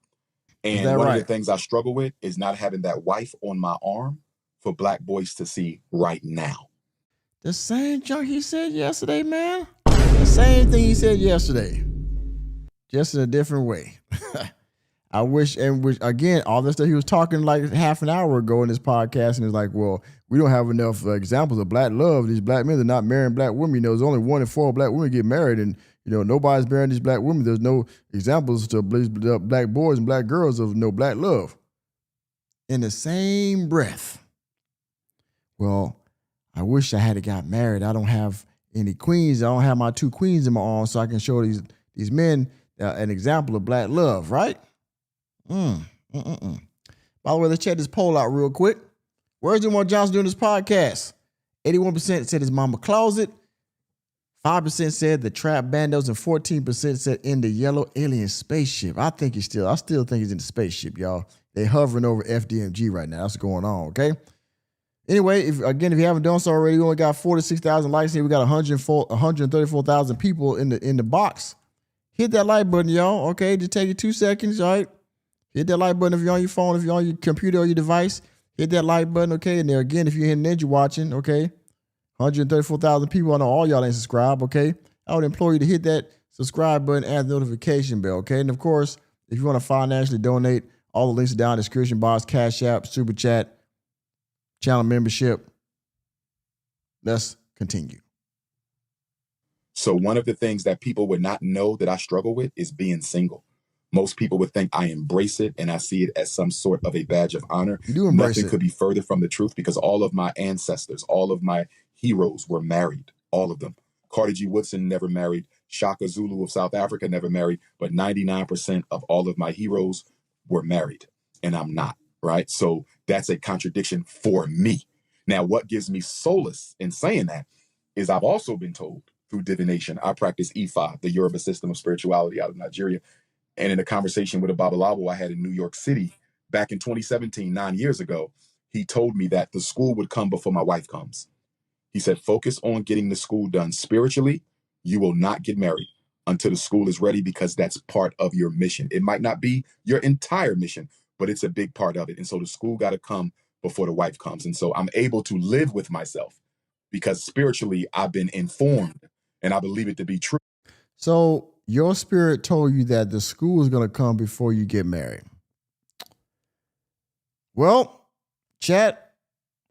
And one of the things I struggle with is not having that wife on my arm for black boys to see right now. The same junk he said yesterday, man. The same thing he said yesterday. Just in a different way. I wish, again, all this stuff he was talking like half an hour ago in this podcast, and it's like, well, we don't have enough examples of black love. These black men are not marrying black women. You know, there's only 1 in 4 black women get married, and you know, nobody's marrying these black women. There's no examples to black boys and black girls of no black love. In the same breath, well, I wish I had got married. I don't have any queens. I don't have my 2 queens in my arms, so I can show these men an example of black love, right? By the way, let's check this poll out real quick. Where's Umar Johnson doing this podcast? 81% said his mama closet. 5% said the trap bandos, and 14% said in the yellow alien spaceship. I still think he's in the spaceship, y'all. They hovering over FDMG right now. That's what's going on, okay? Anyway, if you haven't done so already, we only got 46,000 likes here. We got 134,000 people in the box. Hit that like button, y'all. Okay, just take you 2 seconds, all right? Hit that like button if you're on your phone, if you're on your computer or your device. Hit that like button, okay? And there again, if you're in Ninja watching, okay? 134,000 people. I know all y'all ain't subscribed, okay? I would implore you to hit that subscribe button and the notification bell, okay? And of course, if you want to financially donate, all the links are down in the description box, Cash App, Super Chat, channel membership. Let's continue. So one of the things that people would not know that I struggle with is being single. Most people would think I embrace it and I see it as some sort of a badge of honor. You do embrace Nothing it. could be further from the truth because all of my ancestors, all of my heroes were married, all of them. Carter G. Woodson never married. Shaka Zulu of South Africa never married. But 99% of all of my heroes were married, and I'm not, right? So that's a contradiction for me. Now, what gives me solace in saying that is I've also been told through divination, I practice Ifa, the Yoruba system of spirituality out of Nigeria. And in a conversation with a Babalabo I had in New York City back in 2017, 9 years ago, he told me that the school would come before my wife comes. He said, focus on getting the school done spiritually. You will not get married until the school is ready because that's part of your mission. It might not be your entire mission, but it's a big part of it. And so the school got to come before the wife comes. And so I'm able to live with myself because spiritually I've been informed and I believe it to be true. So your spirit told you that the school is going to come before you get married. Well, chat,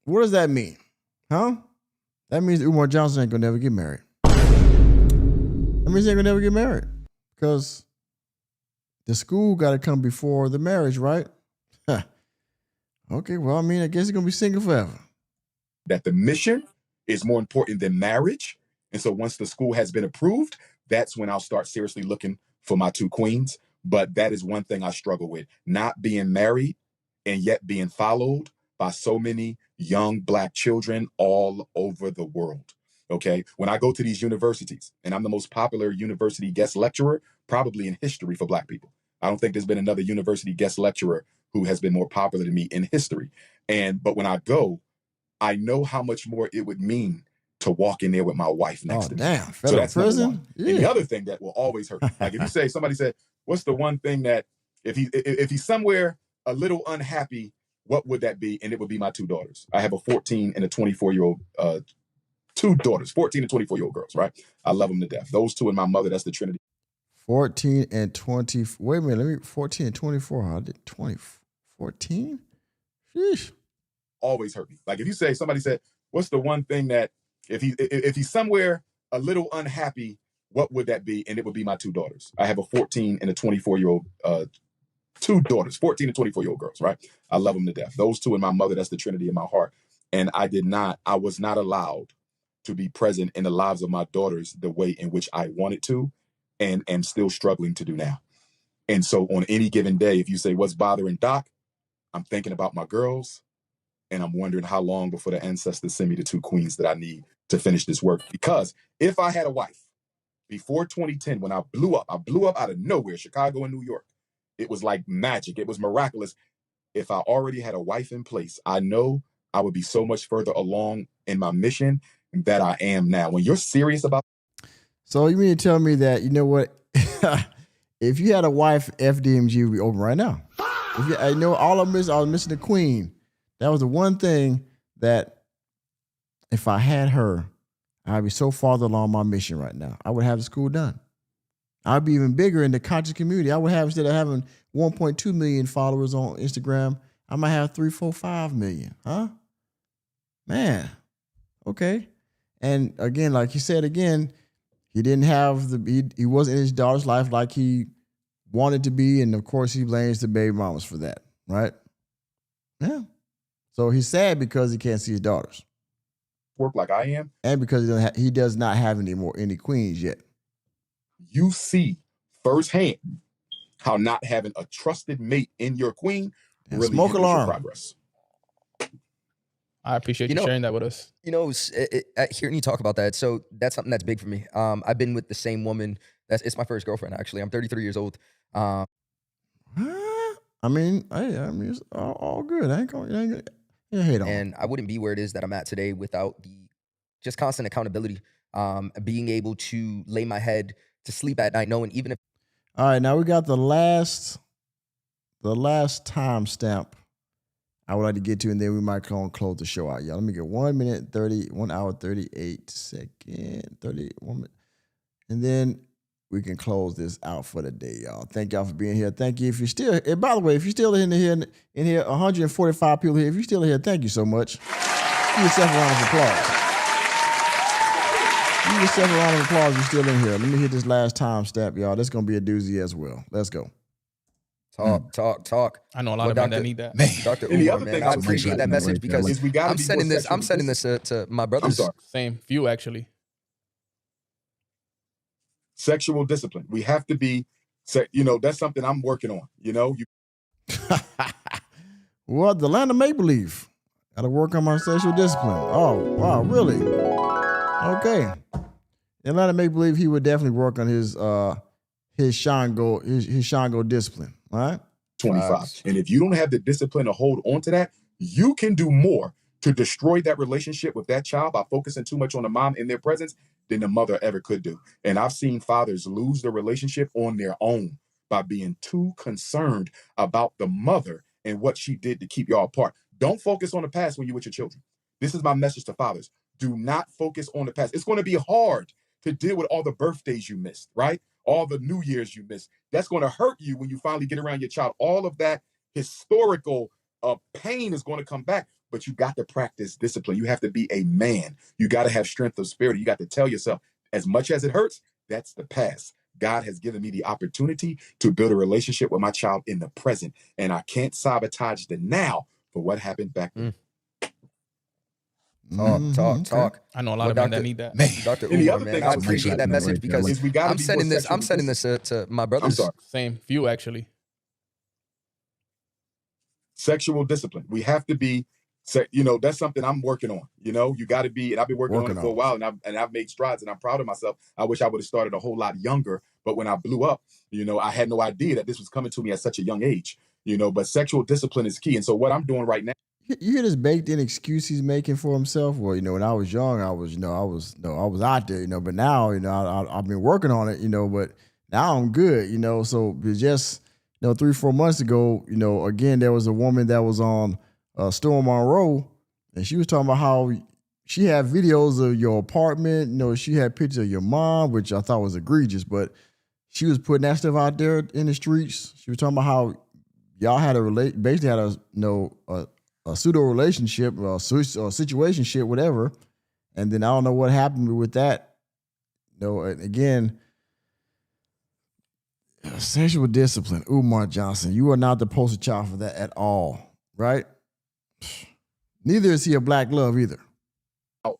what does that mean? Huh? That means Umar Johnson ain't going to never get married. That means he ain't going to never get married because the school got to come before the marriage, right? Huh. Okay, well, I mean, I guess he's going to be single forever. That the mission is more important than marriage. And so once the school has been approved, that's when I'll start seriously looking for my 2 queens. But that is one thing I struggle with, not being married and yet being followed by so many young black children all over the world. Okay. When I go to these universities, and I'm the most popular university guest lecturer, probably in history for Black people. I don't think there's been another university guest lecturer who has been more popular than me in history. But when I go, I know how much more it would mean to walk in there with my wife next to me. Damn, So federal that's number prison. one. Yeah. And the other thing that will always hurt, like if you say, somebody said, what's the one thing that if he's somewhere a little unhappy, what would that be? And it would be my two daughters. I have a 14 and a 24-year-old, two daughters, 14 and 24-year-old girls, right? I love them to death. Those two and my mother, that's the Trinity. 14 and 20. Wait a minute. 14 and 24. I did 20. 14? Sheesh. Always hurt me. Like if you say, somebody said, what's the one thing that if he's somewhere a little unhappy, what would that be? And it would be my two daughters. I have a 14 and a 24-year-old, two daughters, 14 and 24-year-old girls, right? I love them to death. Those two and my mother, that's the Trinity in my heart. And I was not allowed to be present in the lives of my daughters the way in which I wanted to and am still struggling to do now. And so on any given day, if you say, what's bothering Doc? I'm thinking about my girls, and I'm wondering how long before the ancestors send me the two queens that I need to finish this work. Because if I had a wife before 2010, when I blew up out of nowhere, Chicago and New York. It was like magic. It was miraculous. If I already had a wife in place, I know I would be so much further along in my mission that I am now. When you're serious about. So you mean to tell me that, you know what? If you had a wife, FDMG would be open right now. I know all I was missing the queen. That was the one thing that if I had her, I'd be so farther along my mission right now. I would have the school done. I'd be even bigger in the conscious community. I would have, instead of having 1.2 million followers on Instagram, I might have 3, 4, 5 million. Huh? Man. Okay. And again, like you said again, he didn't have he wasn't in his daughter's life like he wanted to be. And of course he blames the baby mamas for that. Right? Yeah. So he's sad because he can't see his daughters. Work like I am. And because he does not have any queens yet. You see firsthand how not having a trusted mate in your queen really smoke hinders your alarm. progress. I appreciate you sharing that with us. You know, hearing you talk about that, so that's something that's big for me. I've been with the same woman. It's my first girlfriend, actually. I'm 33 years old. I mean, it's all good. I ain't gonna hate on. And I wouldn't be where it is that I'm at today without the just constant accountability, being able to lay my head to sleep at night, knowing even if. All right, now we got the last timestamp I would like to get to, and then we might close the show out, y'all. Let me get 1 hour 38 seconds, 31 minutes, and then we can close this out for the day, y'all. Thank y'all for being here. Thank you. If you're still, and by the way, if you're still in here, 145 people here. If you're still here, thank you so much. Give yourself a round of applause. Give yourself a round of applause. You're still in here. Let me hit this last timestamp, y'all. That's gonna be a doozy as well. Let's go. Talk. I know a lot of men that need that. Dr. And the Umar, other man, thing I I would appreciate say that message right because is we gotta I'm be sending more this. I'm sending this to my brothers. I'm sorry. Same few actually. Sexual discipline. We have to be, that's something I'm working on. Well, the land of make believe. Got to work on my sexual discipline. Oh, wow, really? Okay. Atlanta make believe he would definitely work on his Shango discipline. All right. 25. And if you don't have the discipline to hold on to that, you can do more to destroy that relationship with that child by focusing too much on the mom in their presence than the mother ever could do. And I've seen fathers lose the relationship on their own by being too concerned about the mother and what she did to keep y'all apart. Don't focus on the past when you're with your children. This is my message to fathers. Do not focus on the past. It's going to be hard to deal with all the birthdays you missed, right? All the New Year's you missed. That's going to hurt you when you finally get around your child. All of that historical pain is going to come back, but you got to practice discipline. You have to be a man. You got to have strength of spirit. You got to tell yourself, as much as it hurts, that's the past. God has given me the opportunity to build a relationship with my child in the present, and I can't sabotage the now for what happened back then. Talk. I know a lot of men that need that. Dr. And the Umar, other man, thing I I would appreciate say that message right because is we gotta I'm be sending more this. I'm sending this to my brothers. I'm sorry. Same few actually. Sexual discipline. We have to be, So, that's something I'm working on. You got to be, and I've been working on it for a while, and I've made strides, and I'm proud of myself. I wish I would have started a whole lot younger, but when I blew up, I had no idea that this was coming to me at such a young age. But sexual discipline is key, and so what I'm doing right now. You hear this baked in excuse he's making for himself? Well, when I was young, I was out there, but now, I've been working on it, but now I'm good, so it's just, 3-4 months ago, again, there was a woman that was on Storm Monroe, and she was talking about how she had videos of your apartment, she had pictures of your mom, which I thought was egregious, but she was putting that stuff out there in the streets. She was talking about how y'all had basically had a pseudo relationship or situationship, whatever. And then I don't know what happened with that. Again, sexual discipline. Umar Johnson, you are not the poster child for that at all, right? Neither is he a black love either.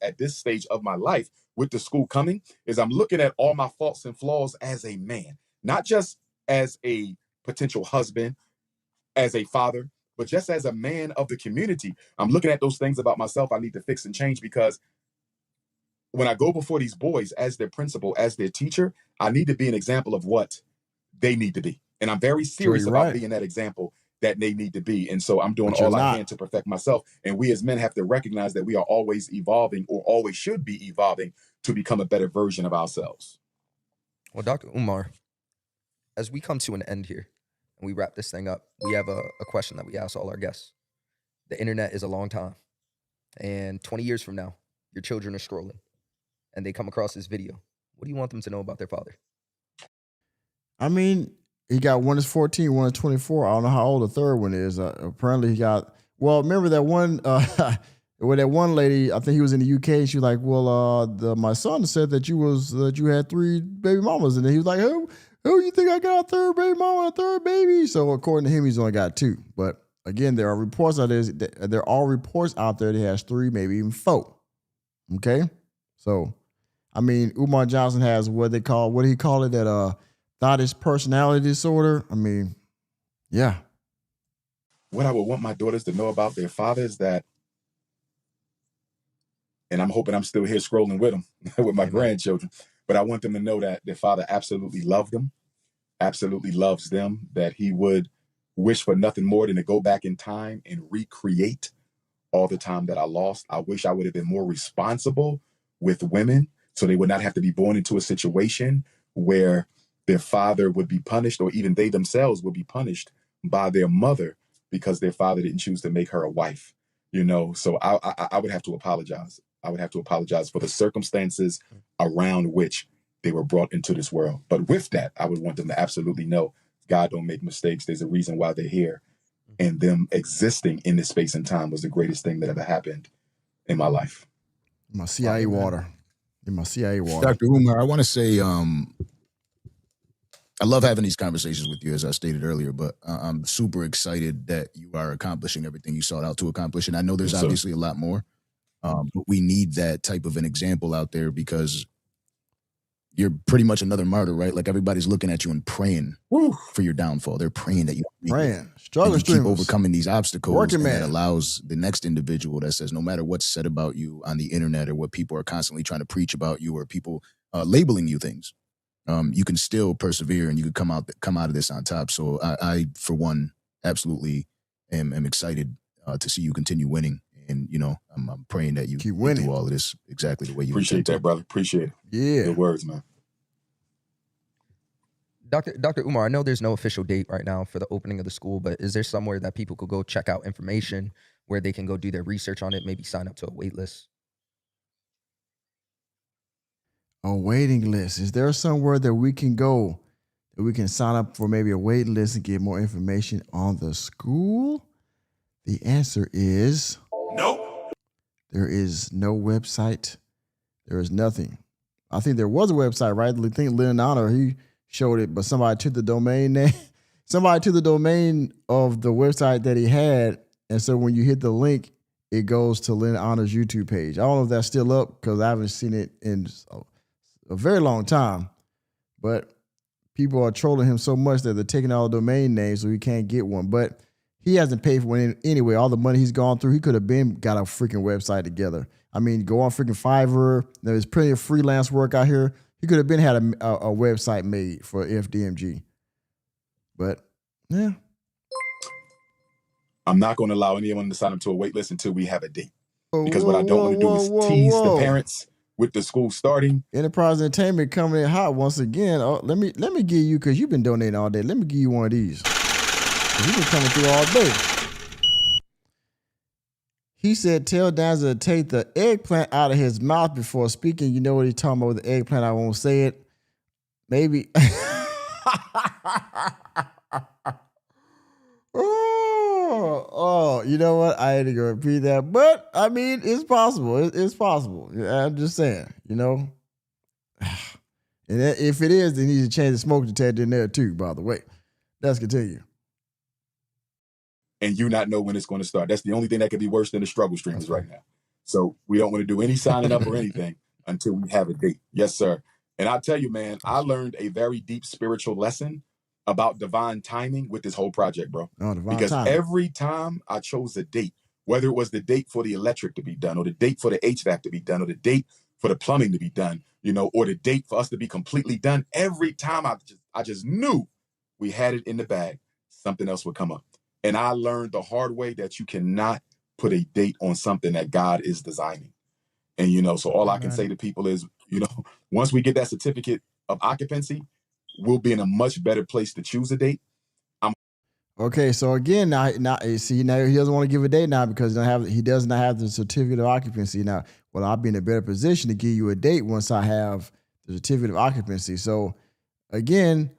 At this stage of my life with the school coming is I'm looking at all my faults and flaws as a man, not just as a potential husband, as a father, but just as a man of the community. I'm looking at those things about myself I need to fix and change, because when I go before these boys as their principal, as their teacher, I need to be an example of what they need to be. And I'm very serious about being that example that they need to be. And so I'm doing all I can to perfect myself. And we as men have to recognize that we are always evolving, or always should be evolving, to become a better version of ourselves. Well, Dr. Umar, as we come to an end here and we wrap this thing up, we have a question that we ask all our guests. The internet is a long time. And 20 years from now, your children are scrolling and they come across this video. What do you want them to know about their father? I mean, he got one is 14, one is 24. I don't know how old the third one is. Apparently he got, remember that one, where that one lady, I think he was in the UK, she was like, my son said that you had 3 baby mamas. And then he was like, who you think I got a third baby mama and a third baby? So according to him, he's only got 2. But again, there are reports out there. There are reports out there that he has 3, maybe even 4. Okay? So, I mean, Umar Johnson has what do he call it? That thoughtless personality disorder. I mean, yeah. What I would want my daughters to know about their father is that, and I'm hoping I'm still here scrolling with them, with my grandchildren, but I want them to know that their father absolutely loved them, absolutely loves them, that he would wish for nothing more than to go back in time and recreate all the time that I lost. I wish I would have been more responsible with women, so they would not have to be born into a situation where their father would be punished, or even they themselves would be punished by their mother because their father didn't choose to make her a wife. So I would have to apologize. I would have to apologize for the circumstances around which they were brought into this world. But with that, I would want them to absolutely know God don't make mistakes. There's a reason why they're here. And them existing in this space and time was the greatest thing that ever happened in my life. My CIA water. In my CIA water. Dr. Umar, I want to say, I love having these conversations with you, as I stated earlier, but I'm super excited that you are accomplishing everything you sought out to accomplish. And I know there's obviously a lot more, but we need that type of an example out there, because you're pretty much another martyr, right? Like, everybody's looking at you and praying for your downfall. They're praying that you struggling, keep overcoming these obstacles, and man. that allows the next individual that says, no matter what's said about you on the internet, or what people are constantly trying to preach about you, or people labeling you things, you can still persevere, and you can come out of this on top. So I for one, absolutely am excited to see you continue winning. And, I'm praying that you keep winning through all of this exactly the way you appreciate that, brother. Appreciate it. Yeah. Good words, man. Dr. Umar, I know there's no official date right now for the opening of the school, but is there somewhere that people could go check out information, where they can go do their research on it, maybe sign up to a wait list? A waiting list. Is there somewhere that we can go, that we can sign up for maybe a waiting list and get more information on the school? The answer is nope. There is no website. There is nothing. I think there was a website, right? I think Lynn Honor, he showed it, but somebody took the domain name. Somebody took the domain of the website that he had, and so when you hit the link, it goes to Lynn Honor's YouTube page. I don't know if that's still up, because I haven't seen it in a very long time, but people are trolling him so much that they're taking all the domain names so he can't get one. But he hasn't paid for it anyway. All the money he's gone through, he could have got a freaking website together. I mean, go on freaking Fiverr. There's plenty of freelance work out here. He could have had a website made for FDMG. But, yeah. I'm not going to allow anyone to sign up to a wait list until we have a date. Because Whoa, what I don't want to do is tease the whoa. parents with the school starting. Enterprise Entertainment coming in hot once again. Oh, let me give you, because you've been donating all day. Let me give you one of these. You've been coming through all day. He said, tell Danza to take the eggplant out of his mouth before speaking. You know what he's talking about with the eggplant. I won't say it. Maybe. Oh, you know what? I ain't gonna repeat that. But, I mean, it's possible. It's possible. I'm just saying, you know. And if it is, they need to change the smoke detector in there too, by the way. Let's continue. And you not know when it's going to start. That's the only thing that could be worse than the struggle streams right now. So we don't want to do any signing up or anything until we have a date. Yes, sir. And I'll tell you, man, I learned a very deep spiritual lesson about divine timing with this whole project, bro. Oh, divine because timing. every time I chose a date, whether it was the date for the electric to be done, or the date for the HVAC to be done, or the date for the plumbing to be done, you know, or the date for us to be completely done, every time I just knew we had it in the bag, something else would come up. And I learned the hard way that you cannot put a date on something that God is designing. And, you know, so all I can say to people is, you know, once we get that certificate of occupancy, we'll be in a much better place to choose a date. Okay, so again, now he doesn't want to give a date now because he does not have the certificate of occupancy. Now, well, I'll be in a better position to give you a date once I have the certificate of occupancy. So again,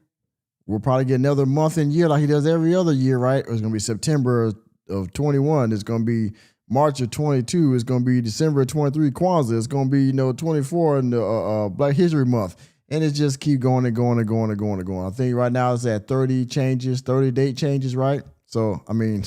we'll probably get another month and year like he does every other year, right? It's going to be September of 21. It's going to be March of 22. It's going to be December of 23, Kwanzaa. It's going to be, 24 in the Black History Month. And it just keep going and going and going and going and going. I think right now it's at 30 date changes, right? So, I mean,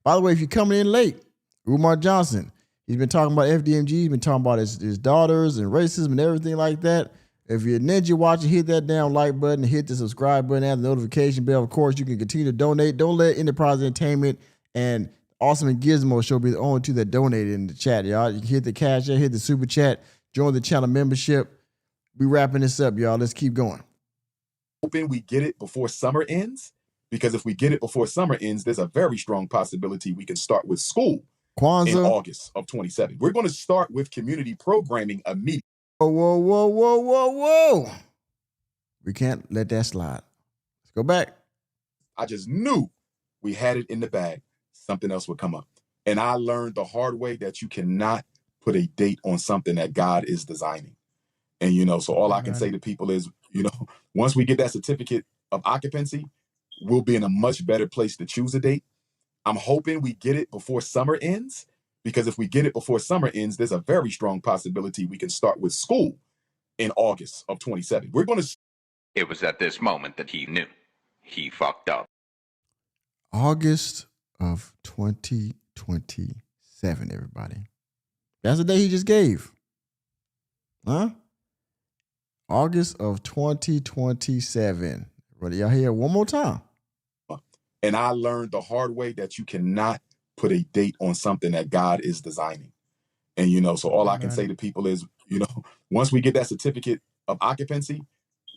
by the way, if you're coming in late, Umar Johnson, he's been talking about FDMG. He's been talking about his daughters and racism and everything like that. If you're a ninja watching, hit that damn like button, hit the subscribe button, and the notification bell. Of course, you can continue to donate. Don't let Enterprise Entertainment and Awesome and Gizmo Show be the only two that donated in the chat, y'all. You can hit the cash, hit the super chat, join the channel membership. We wrapping this up, y'all. Let's keep going. Hoping we get it before summer ends, because if we get it before summer ends, there's a very strong possibility we can start with school Kwanzaa in August of 27. We're going to start with community programming immediately. Whoa. We can't let that slide. Let's go back. I just knew we had it in the bag. Something else would come up. And I learned the hard way that you cannot put a date on something that God is designing. And, so all I can say to people is, once we get that certificate of occupancy, we'll be in a much better place to choose a date. I'm hoping we get it before summer ends, because if we get it before summer ends, there's a very strong possibility we can start with school in August of 27. We're going to. It was at this moment that he knew he fucked up. August of 2027, everybody. That's the day he just gave. Huh? August of 2027. Ready? Y'all hear one more time. And I learned the hard way that you cannot put a date on something that God is designing. And, so all I can say to people is, once we get that certificate of occupancy,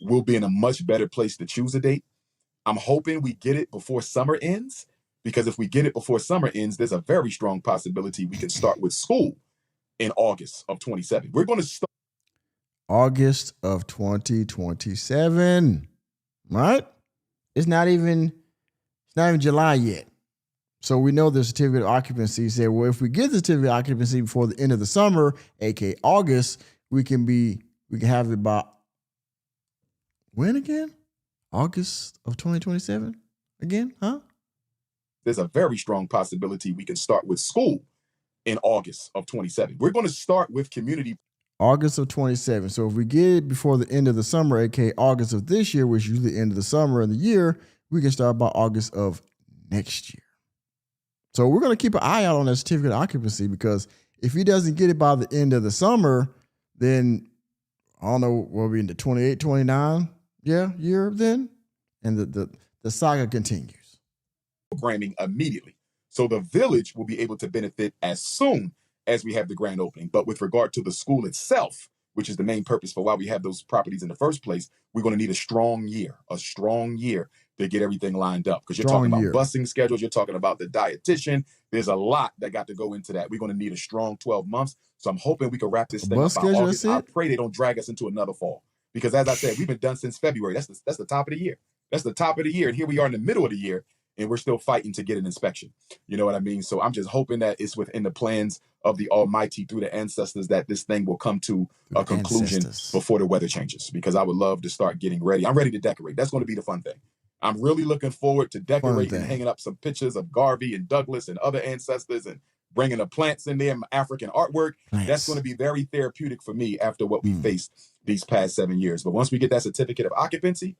we'll be in a much better place to choose a date. I'm hoping we get it before summer ends, because if we get it before summer ends, there's a very strong possibility we can start with school in August of 27. We're going to start August of 2027, right? It's not even July yet. So we know the certificate of occupancy said, well, if we get the certificate of occupancy before the end of the summer, aka August, we can have it by when again? August of 2027 again, huh? There's a very strong possibility we can start with school in August of 27. We're going to start with community. August of 27. So if we get it before the end of the summer, aka August of this year, which is usually the end of the summer and the year, we can start by August of next year. So we're going to keep an eye out on that certificate of occupancy, because if he doesn't get it by the end of the summer, then I don't know, we'll be in the 28, 29 year then, and the saga continues. programming immediately. So the village will be able to benefit as soon as we have the grand opening. But with regard to the school itself, which is the main purpose for why we have those properties in the first place, we're going to need a strong year to get everything lined up. Because you're talking about busing schedules, you're talking about the dietitian. There's a lot that got to go into that. We're going to need a strong 12 months. So I'm hoping we can wrap this thing up by August. I pray they don't drag us into another fall. Because as I said, we've been done since February. That's the top of the year. That's the top of the year. And here we are in the middle of the year, and we're still fighting to get an inspection. You know what I mean? So I'm just hoping that it's within the plans of the Almighty through the ancestors that this thing will come to a conclusion before the weather changes, because I would love to start getting ready. I'm ready to decorate. That's going to be the fun thing. I'm really looking forward to decorating and hanging up some pictures of Garvey and Douglas and other ancestors and bringing the plants in there, African artwork. That's going to be very therapeutic for me after what we faced these past 7 years. But once we get that certificate of occupancy,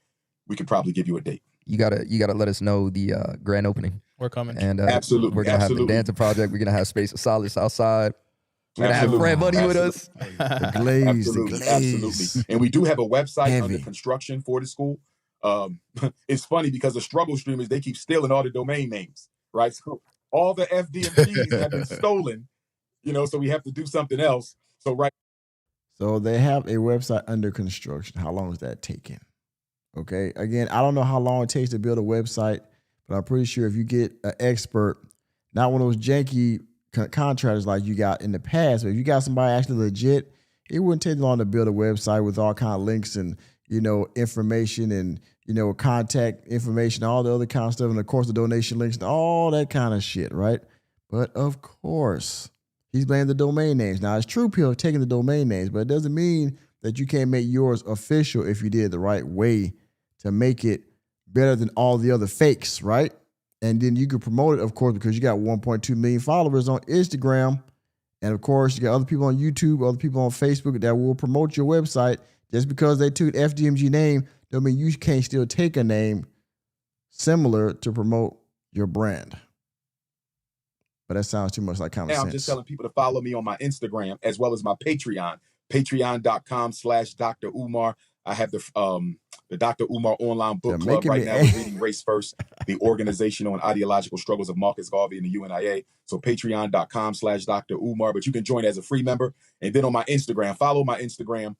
we could probably give you a date. You gotta let us know the grand opening. We're coming. And absolutely, we're gonna have the Dancer Project. We're gonna have Space of Solace outside. We're gonna have Fred Buddy with us. The glaze, absolutely. And we do have a website under construction for the school. It's funny because the struggle streamers, they keep stealing all the domain names, right? So all the FDMGs have been stolen, so we have to do something else. So they have a website under construction. How long is that taking? Okay. Again, I don't know how long it takes to build a website, but I'm pretty sure if you get an expert, not one of those janky contractors like you got in the past, but if you got somebody actually legit, it wouldn't take long to build a website with all kind of links and, information and, contact information, all the other kind of stuff. And of course, the donation links and all that kind of shit. Right. But of course, he's blaming the domain names. Now, it's true people are taking the domain names, but it doesn't mean that you can't make yours official if you did it the right way to make it better than all the other fakes, right? And then you can promote it, of course, because you got 1.2 million followers on Instagram. And of course, you got other people on YouTube, other people on Facebook that will promote your website. Just because they took FDMG name, don't mean you can't still take a name similar to promote your brand. But that sounds too much like common sense. I'm just telling people to follow me on my Instagram as well as my Patreon, patreon.com/Dr. Umar. I have the Dr. Umar online book club right now. We're reading Race First, the organizational and ideological struggles of Marcus Garvey and the UNIA. So patreon.com/Dr. Umar, but you can join as a free member. And then on my Instagram, follow my Instagram,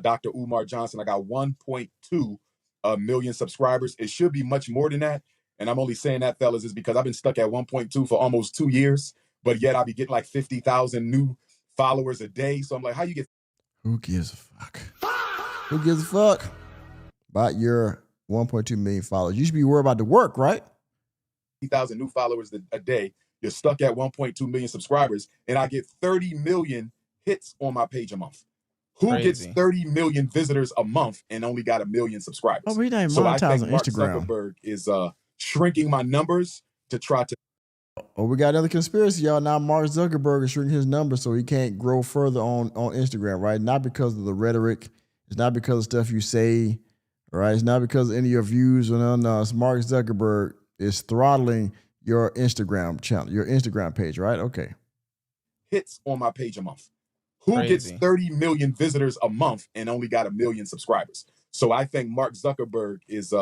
Dr. Umar Johnson. I got 1.2 million subscribers. It should be much more than that. And I'm only saying that, fellas, is because I've been stuck at 1.2 for almost 2 years, but yet I'll be getting like 50,000 new followers a day. So I'm like, how you get? Who gives a fuck? Who gives a fuck about your 1.2 million followers? You should be worried about the work, right? 50,000 new followers a day. You're stuck at 1.2 million subscribers, and I get 30 million hits on my page a month. Who gets 30 million visitors a month and only got 1 million subscribers? Oh, we don't so I monetize think on Mark Instagram. Zuckerberg is shrinking my numbers to try to. Oh, we got another conspiracy, y'all. Now Mark Zuckerberg is shrinking his numbers so he can't grow further on Instagram, right? Not because of the rhetoric. It's not because of stuff you say, right? It's not because of any of your views. No. It's Mark Zuckerberg is throttling your Instagram channel, your Instagram page, right? Okay. Hits on my page a month. Who gets 30 million visitors a month and only got 1 million subscribers? So I think Mark Zuckerberg is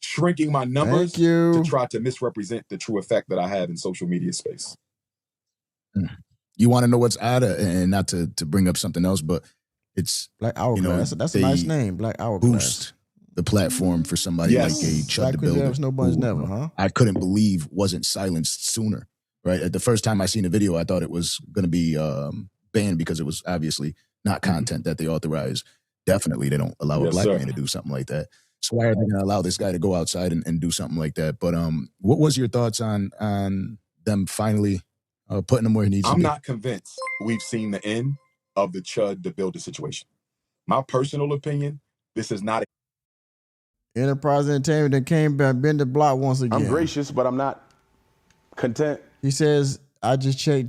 shrinking my numbers to try to misrepresent the true effect that I have in social media space. You want to know what's odd, and not to bring up something else, but it's Black Hourglass. That's a nice name, Black Hourglass. Boost the platform for somebody like a Chud the Builder. No buns never, huh? I couldn't believe wasn't silenced sooner. Right, at the first time I seen the video, I thought it was going to be banned because it was obviously not content that they authorize. Definitely, they don't allow a black man to do something like that. So why are they going to allow this guy to go outside and do something like that? But what was your thoughts on them finally putting him where he needs to be? I'm not convinced we've seen the end of the Chud the Builder situation. My personal opinion, this is not. Enterprise Entertainment that came back, bend the block once again. I'm gracious, but I'm not content. He says, I just checked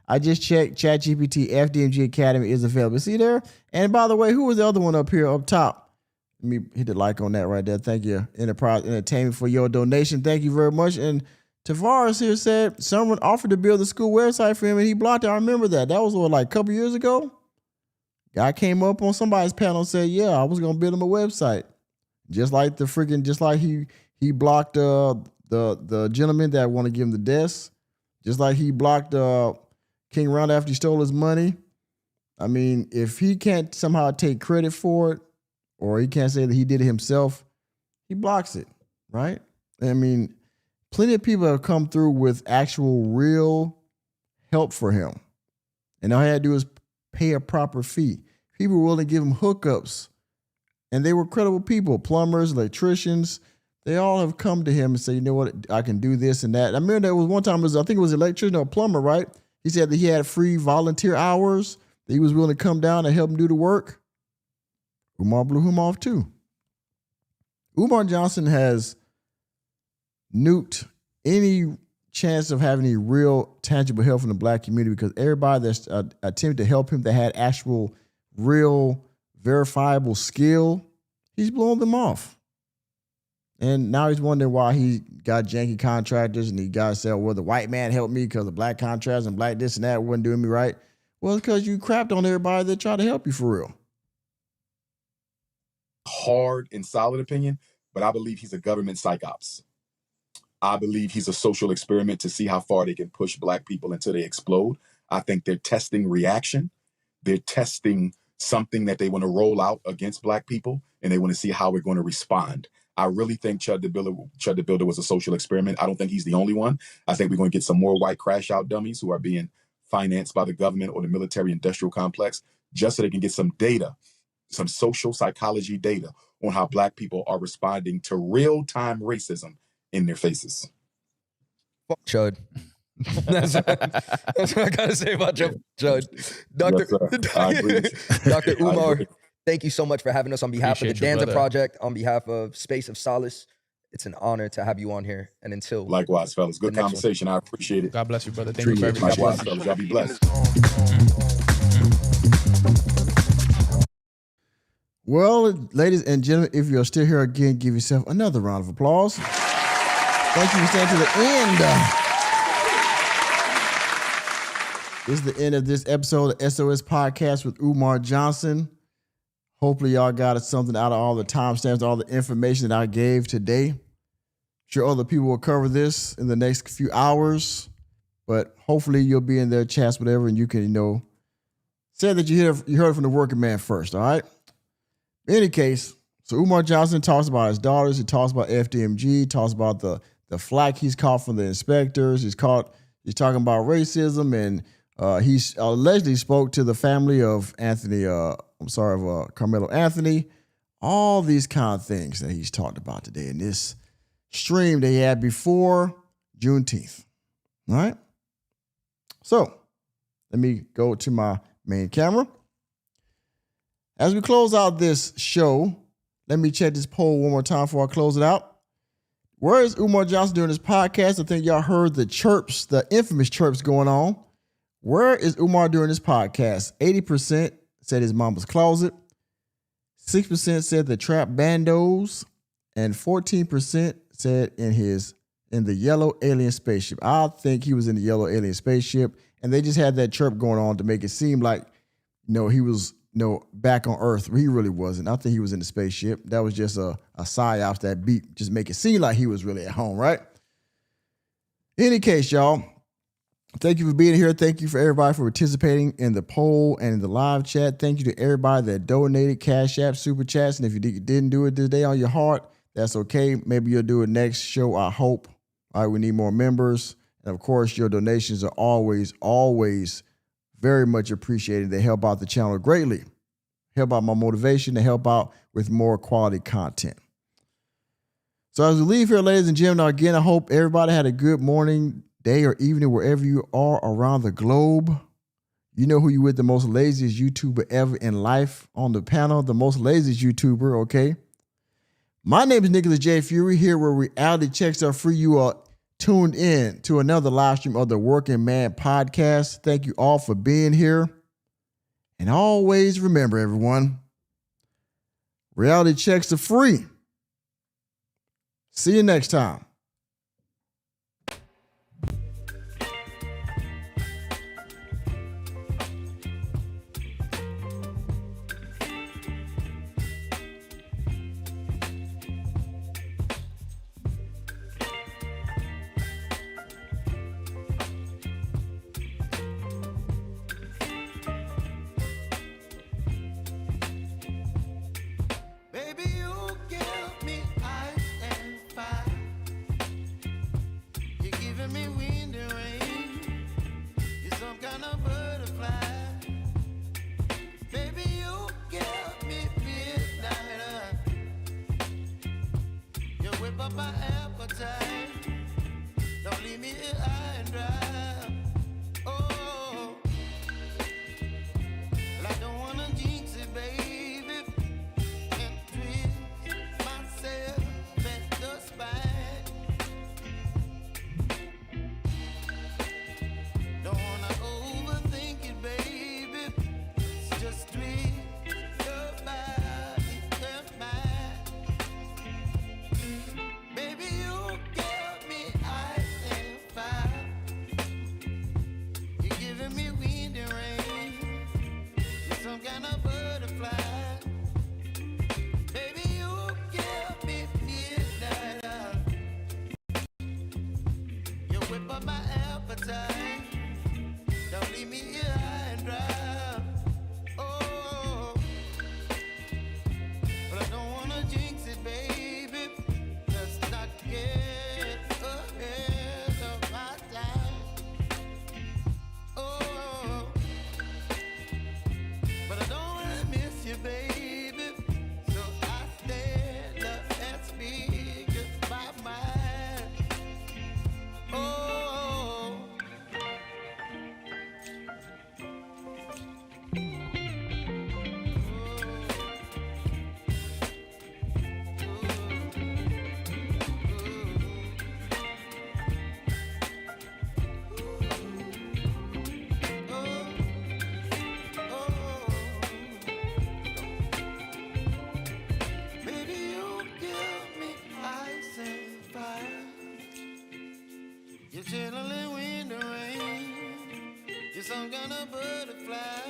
ChatGPT, FDMG Academy is available. See there? And by the way, who was the other one up here up top? Let me hit the like on that right there. Thank you, Enterprise Entertainment, for your donation. Thank you very much. And Tavares here said someone offered to build the school website for him and he blocked it. I remember that. That was like a couple years ago. Guy came up on somebody's panel and said, yeah, I was going to build him a website. Just like he blocked the the gentleman that want to give him the deaths, just like he blocked King Round after he stole his money. I mean, if he can't somehow take credit for it, or he can't say that he did it himself, he blocks it, right? I mean, plenty of people have come through with actual real help for him. And all he had to do is pay a proper fee. People were willing to give him hookups. And they were credible people, plumbers, electricians. They all have come to him and say, you know what, I can do this and that. I remember there was one time, I think it was an electrician or a plumber, right? He said that he had free volunteer hours, that he was willing to come down and help him do the work. Umar blew him off too. Umar Johnson has nuked any chance of having any real tangible help from the black community, because everybody that's attempted to help him that had actual, real, verifiable skill, he's blowing them off. And now he's wondering why he got janky contractors and he got to say, well, the white man helped me because the black contractors and black this and that wasn't doing me right. Well, it's because you crapped on everybody that tried to help you for real. Hard and solid opinion, but I believe he's a government psyops. I believe he's a social experiment to see how far they can push black people until they explode. I think they're testing reaction. They're testing something that they want to roll out against black people, and they want to see how we're going to respond. I really think Chud the Builder was a social experiment. I don't think he's the only one. I think we're going to get some more white crash out dummies who are being financed by the government or the military industrial complex, just so they can get some data, some social psychology data on how black people are responding to real-time racism in their faces. Fuck Chud. That's what I gotta say about Chud. Dr. Umar, thank you so much for having us on behalf of the Danza Project, on behalf of Space of Solace. It's an honor to have you on here. And until likewise, fellas, good conversation. I appreciate it. God bless you, brother. Thank you for everything. Likewise, fellas. Y'all be blessed. Well, ladies and gentlemen, if you're still here again, give yourself another round of applause. Thank you for staying to the end. This is the end of this episode of SOS Podcast with Umar Johnson. Hopefully y'all got something out of all the timestamps, all the information that I gave today. Sure other people will cover this in the next few hours, but hopefully you'll be in their chats, whatever, and you can, say that you heard from the working man first, all right? In any case, so Umar Johnson talks about his daughters. He talks about FDMG, talks about the flack he's caught from the inspectors. He's talking about racism, and he's allegedly spoke to the family of Carmelo Anthony. All these kind of things that he's talked about today in this stream they had before Juneteenth. All right? So, let me go to my main camera. As we close out this show, let me check this poll one more time before I close it out. Where is Umar Johnson during this podcast? I think y'all heard the chirps, the infamous chirps going on. Where is Umar during this podcast? 80% said his mama's closet. 6% said the trap bandos. And 14% said in the yellow alien spaceship. I think he was in the yellow alien spaceship. And they just had that chirp going on to make it seem like, he was back on Earth. He really wasn't. I think he was in the spaceship. That was just a psyops, that beat, just make it seem like he was really at home, right? In any case, y'all, thank you for being here. Thank you for everybody for participating in the poll and in the live chat. Thank you to everybody that donated, Cashapp, Super Chats. And if you didn't do it today on your heart, that's okay. Maybe you'll do it next show, I hope. All right, we need more members. And of course, your donations are always, always very much appreciated. They help out the channel greatly. Help out my motivation. They help out with more quality content. So as we leave here, ladies and gentlemen, again, I hope everybody had a good morning, day, or evening, wherever you are around the globe. You know who you with, the most laziest YouTuber ever in life on the panel, the most laziest YouTuber, okay? My name is Nicholas J. Fury, here where reality checks are free. You are tuned in to another live stream of the Working Man Podcast. Thank you all for being here. And always remember, everyone, reality checks are free. See you next time. giving me wind and rain. You're some kind of butterfly. Baby, you give me midnight. You whip up my appetite. Don't leave me here high and dry. Oh, well, I don't wanna jinx it, baby, and twist myself at the spine. Don't wanna overthink it, baby. It's just twist your body and mine. Baby, you give me ice and fire. You're giving me wind and rain. You're some kind of butterfly. Baby, you give me midnight. You whip up my appetite. Don't leave me here high and dry. Oh, but I don't wanna jinx it, baby. Let's not get ahead of my time. Oh, but I don't wanna miss you, baby. So I stand up and speak my mind. Oh. Baby, you give me ice and fire. You're chilling wind and rain. You're some kind of butterfly.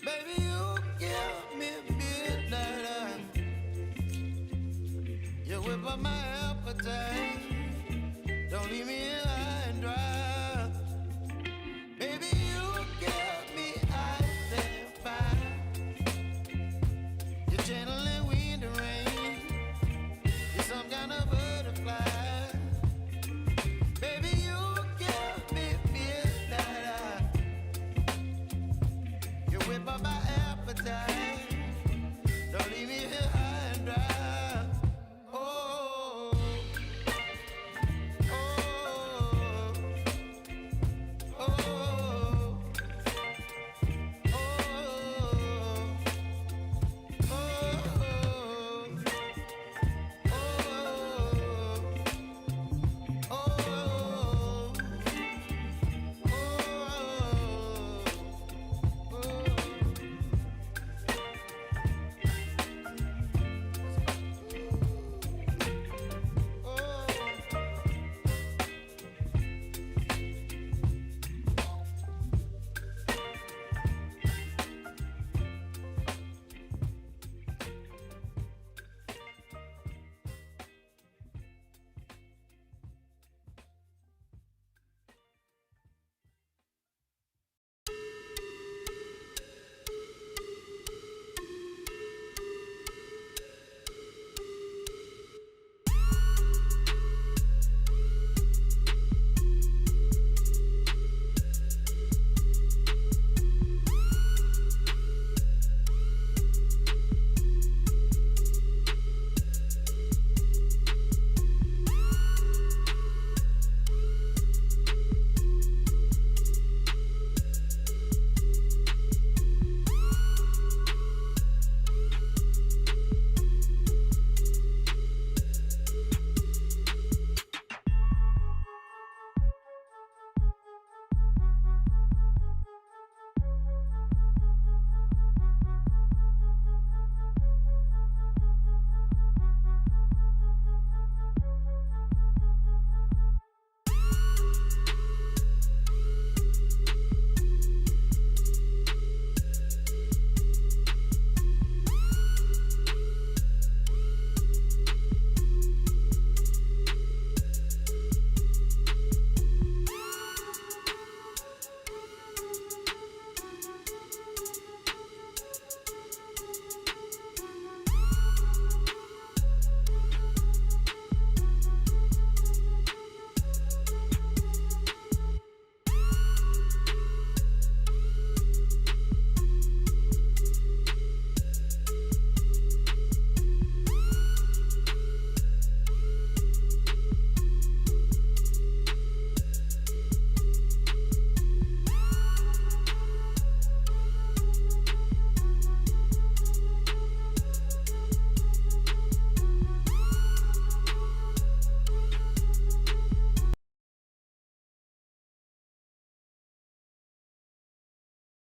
Baby, you give me midnight. You whip up my appetite. Don't leave me here high and dry. Baby, you give me ice and fire. You're channeling wind and rain. You're some kind of butterfly. Baby, you give me midnight. You whip up my appetite. Don't leave me here high and dry. Oh, oh.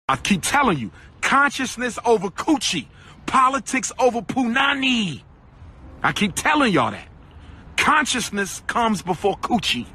I keep telling you, consciousness over coochie, politics over punani. I keep telling y'all that. Consciousness comes before coochie.